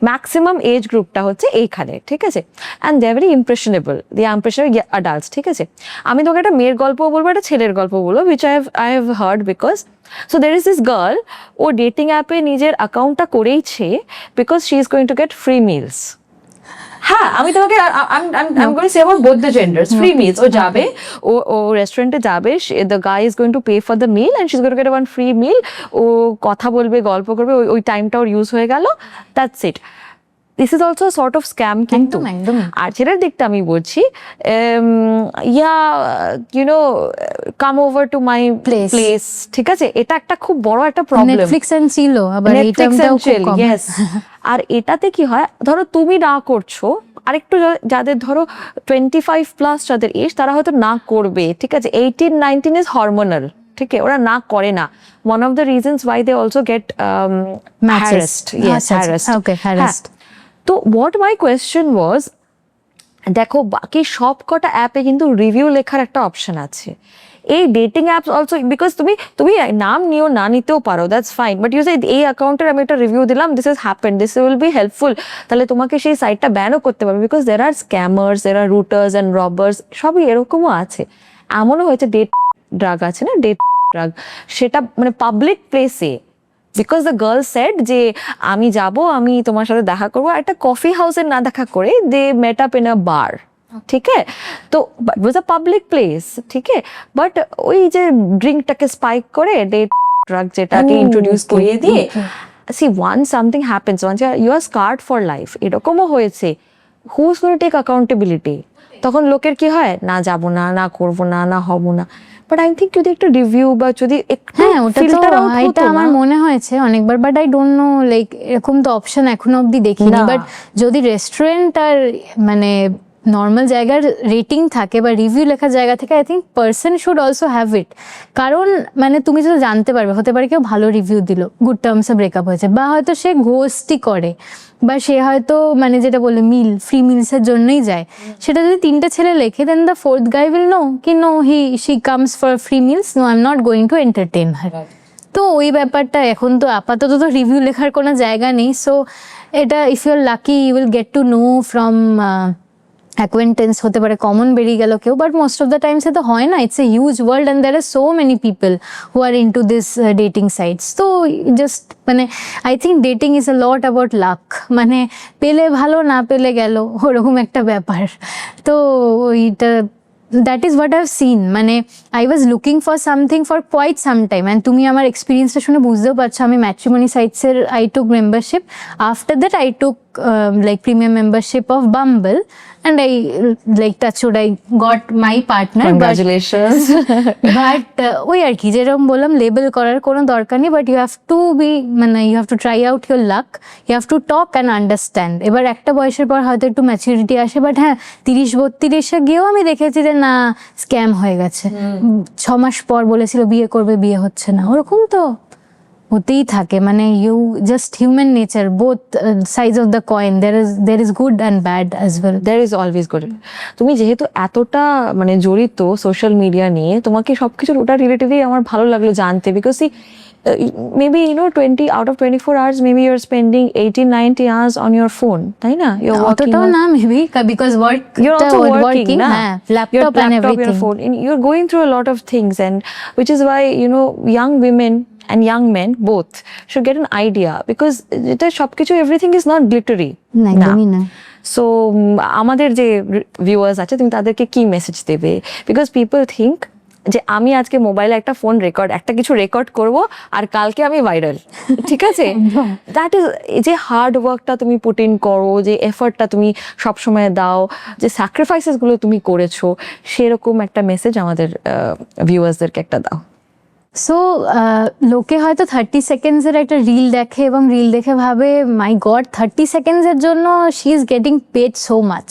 Maximum age গ্রুপটা হচ্ছে এইখানে, ঠিক আছে। And they are very impressionable, they are impressionable adults, ঠিক আছে। আমি তোকে একটা মেয়ের গল্প বলবো, একটা ছেলের গল্প বলবো, which I have heard. Because so there is this girl, ও ডেটিং অ্যাপে নিজের অ্যাকাউন্টটা করেইছে because she is going to get free meals. হ্যাঁ আমি তোমাকে I'm going to say about both the genders. Free meals. ও যাবে, ও রেস্টুরেন্টে যাবে, the guy is going to pay for the meal and she's going to get one free meal. ও কথা বলবে, গল্প করবে, ওই টাইমটা ওর ইউজ হয়ে গেল, that's it. This is also a sort of scam কিন্তু। আর ছেলের দিকটা আমি বলছি, come over to my place, ঠিক আছে, এটা একটা খুব বড় একটা প্রবলেম। নেটফ্লিক্স এন্ড চিল, আবার এইটাও খুব কম। ইয়েস। আর এটাতে কি হয়, ধরো তুমি না করছো, আরেকটু যাদের ধরো 25+ যাদের এজ, তারা হয়তো না করবে, ঠিক আছে, 18-19 ইজ হরমোনাল, ঠিক আছে, ওরা না করে না। One of the reasons why they also get harassed. Yes, harassed. Okay, harassed. তো what my question was, দেখো বাকি সব কটা অ্যাপে কিন্তু রিভিউ লেখার একটা অপশন আছে। এই ডেটিং অ্যাপস অলসো, বিকজ তুমি নাম নিও, না নিতেও পারো, that's fine, but you say এই অ্যাকাউন্টের আমি একটা রিভিউ দিলাম, this is happened, this will be helpful, তাহলে তোমাকে সেই সাইটটা ব্যানও করতে পারবে, because there are scammers, there are looters and robbers, সবই এরকমও আছে। এমনও হয়েছে ডেট ড্রাগ আছে না, ডেট ড্রাগ, সেটা মানে পাবলিক প্লেসে, বিকজ দ্য গার্ল সেড যে আমি যাব, আমি তোমার সাথে দেখা করবো, একটা কফি হাউসে না দেখা করে দে মেট আপ ইন আ বার, ঠিক আছে, তো ইট ওয়াজ আ পাবলিক প্লেস, ঠিক আছে, বাট ওই যে ড্রিঙ্কটাকে স্পাইক করে ডেট ড্রাগ যেটাকে ইন্ট্রোডিউস করিয়ে দিয়ে, she once something happens, once you are scarred for life, এরকমও হয়েছে, who is going to take accountability? তখন লোকের কি হয়, না যাবো না, না করবো না, না হবো না। বাট আই থিঙ্ক যদি একটা রিভিউ বা যদি এটা আমার মনে হয়েছে অনেকবার, but I don't know, like এরকম তো অপশন এখনো অব্দি দেখিনি। বাট যদি রেস্টুরেন্ট আর মানে নর্মাল জায়গার রেটিং থাকে বা রিভিউ লেখার জায়গা থেকে, I think person should also have it. কারণ মানে তুমি তো জানতে পারবে, হতে পারে কেউ ভালো রিভিউ দিল, গুড টার্মসে ব্রেকআপ হয়েছে, বা হয়তো সে ঘোস্টই করে, বা সে হয়তো মানে যেটা বলে ফ্রি মিলসের জন্যই যায়, সেটা যদি 3টে ছেলে লেখে, then the 4th guy will know কি no she comes for free meals, no I am not going to entertain her. তো ওই ব্যাপারটা এখন তো আপাতত তো রিভিউ লেখার কোনো জায়গা নেই। সো এটা if you are lucky you will get to know from acquaintance, হতে পারে কমন বেরিয়ে গেল কেউ, but most of the times এ তো হয় না। It's a huge world and there are so many people who are into this dating sites. তো জাস্ট মানে I think dating is a lot about luck, মানে পেলে ভালো, না পেলে গেল, ওরকম একটা ব্যাপার। তো ওইটা that is what I have seen. মানে I was looking for something for quite some time, and তুমি আমার এক্সপিরিয়েন্সটা শুনে বুঝতেও পারছো, আমি ম্যাট্রিমনি সাইটসের I took membership, after that I took like premium membership of Bumble, and I like touch wood I got my partner. Congratulations. But ওই আর কি, যেরকম বললাম, লেবেল করার কোনো দরকার নেই, but you have to be, মানে you have to try out your luck, you have to talk and understand. এবার একটা বয়সের পর হয়তো একটু ম্যাচুরিটি আসে, বাট হ্যাঁ 30-32-এ গিয়েও আমি দেখেছি যে না, স্ক্যাম হয়ে গেছে, 6 মাস পর বলেছিল বিয়ে করবে, বিয়ে হচ্ছে না, ওরকম তো হতেই থাকে। মানে you just human nature, both sides of the coin, there is good and bad as well. There is always good. তুমি যেহেতু এতটা মানে জড়িত সোশ্যাল মিডিয়া নিয়ে, তোমাকে সবকিছুর ওটা রিলেটেডই আমার ভালো লাগলো জানতে, because maybe 20 out of 24 hours maybe you're spending 80-90 hours on your phone, তাই না? You're working অতটাও না maybe, because you're also working na, laptop and everything, your phone, and you're going through a lot of things, and which is why young women and young men both should get an idea, because এটা সবকিছু everything is not glittery না। So আমাদের যে viewers আছে, তুমি তাদেরকে কি message দেবে? বিকজ পিপল থিঙ্ক যে আমি আজকে মোবাইলে একটা একটা কিছু রেকর্ড করব আর কালকে আমি ভাইরাল, ঠিক আছে? দ্যাট ইজ, যে হার্ড ওয়ার্কটা তুমি পুট ইন করো, যে এফর্টটা তুমি সবসময় দাও, যে স্যাক্রিফাইসেসগুলো তুমি করেছো, সেরকম একটা মেসেজ আমাদের ভিউয়ার্সদেরকে একটা দাও। সো লোকে হয়তো 30 সেকেন্ডসের একটা রিল দেখে, এবং রিল দেখে ভাবে মাই গড 30 সেকেন্ডসের জন্য she is getting paid so much.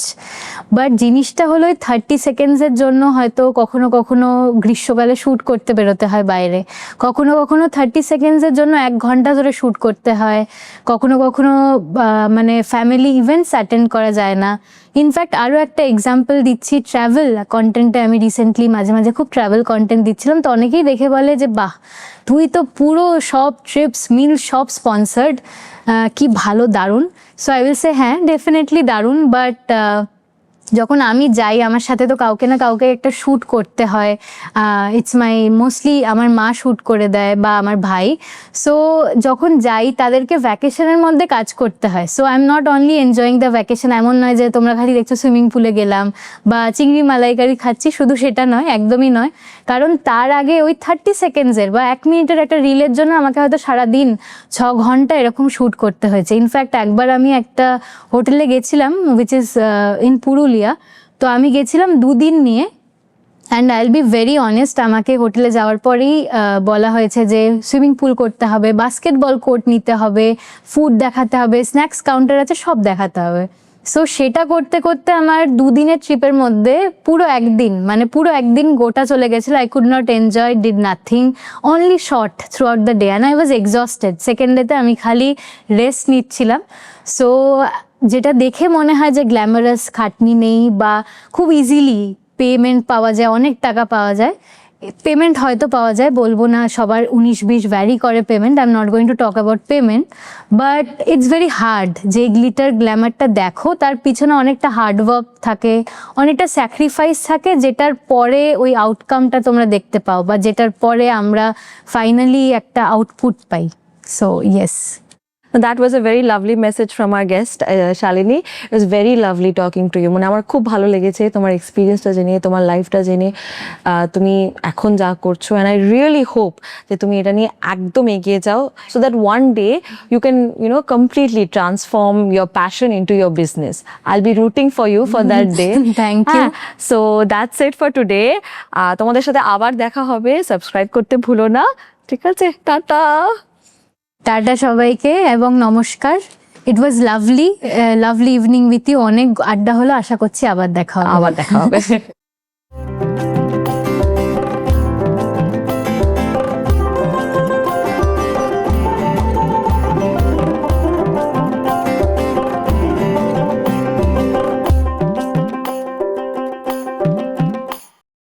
But জিনিসটা হলো 30 সেকেন্ডসের জন্য হয়তো কখনো কখনো গ্রীষ্মকালে শ্যুট করতে বেরোতে হয় বাইরে, কখনো কখনো 30 সেকেন্ডসের জন্য 1 ঘন্টা ধরে শ্যুট করতে হয়, কখনো কখনো মানে ফ্যামিলি ইভেন্টস অ্যাটেন্ড করা যায় না। ইনফ্যাক্ট আরও একটা এক্সাম্পল দিচ্ছি, ট্রাভেল কন্টেন্টে আমি রিসেন্টলি মাঝে মাঝে খুব ট্রাভেল কন্টেন্ট দিচ্ছিলাম, তো অনেকেই দেখে বলে যে বাহ, তুই তো পুরো সব ট্রিপস মিল সব স্পন্সার্ড, কি ভালো, দারুণ। সো আই উইল সে হ্যাঁ, ডেফিনেটলি দারুণ, বাট যখন আমি যাই আমার সাথে তো কাউকে না কাউকে একটা শ্যুট করতে হয়, ইটস মাই মোস্টলি আমার মা শ্যুট করে দেয় বা আমার ভাই। সো যখন যাই তাদেরকে ভ্যাকেশনের মধ্যে কাজ করতে হয়। So I am not only enjoying the vacation, এমন নয় যে তোমরা খালি দেখছো সুইমিং পুলে গেলাম বা চিংড়ি মালাইকারি খাচ্ছি, শুধু সেটা নয়, একদমই নয়। কারণ তার আগে ওই 30 সেকেন্ডসের বা 1 মিনিটের একটা রিলের জন্য আমাকে হয়তো সারাদিন 6 ঘন্টা এরকম শ্যুট করতে হয়েছে। ইনফ্যাক্ট একবার আমি একটা হোটেলে গেছিলাম উইচ ইজ ইন পুরুলিয়া, তো আমি গেছিলাম 2 দিন নিয়ে। And I will be very honest, আমাকে হোটেলে যাওয়ার পরেই বলা হয়েছে যে সুইমিং পুল করতে হবে, বাস্কেটবল কোর্ট নিতে হবে, ফুড দেখাতে হবে, স্ন্যাক্স কাউন্টার আছে, সব দেখাতে হবে। সো সেটা করতে করতে আমার 2 দিনের ট্রিপের মধ্যে পুরো একদিন গোটা চলে গেছিলো। I could not enjoy, did nothing, only short through out the day, and I was exhausted. Second ডেতে আমি খালি রেস্ট নিচ্ছিলাম। সো যেটা দেখে মনে হয় যে গ্ল্যামারাস, খাটনি নেই বা খুব ইজিলি পেমেন্ট পাওয়া যায়, অনেক টাকা পাওয়া যায়, পেমেন্ট হয়তো পাওয়া যায়, বলবো না সবার 19-20 ভ্যারি করে payment, I am not going to talk about payment, but it's very hard. যে গ্লিটার গ্ল্যামারটা দেখো তার পিছনে অনেকটা হার্ডওয়ার্ক থাকে, অনেকটা স্যাক্রিফাইস থাকে, যেটার পরে ওই আউটকামটা তোমরা দেখতে পাও বা যেটার পরে আমরা ফাইনালি একটা output pi. So yes, That was a very lovely message from our guest, Shalini. It was very lovely talking to you. মানে আমার খুব ভালো লেগেছে তোমার এক্সপিরিয়েন্সটা জেনে, তোমার লাইফটা জেনে, তুমি এখন যা করছো, and I really hope যে তুমি এটা নিয়ে একদম এগিয়ে যাও, so that one day you can, completely transform your passion into your business. I'll be rooting for you for that day. Thank you. So that's it for today. তোমাদের সাথে আবার দেখা হবে, সাবস্ক্রাইব করতে ভুলো না, ঠিক আছে? টাটা। টাটা সবাইকে এবং নমস্কার। ইট ওয়াজ লাভলি ইভিনিং উইথ ইউ, অনেক আড্ডা হলো, আশা করছি আবার দেখা হবে।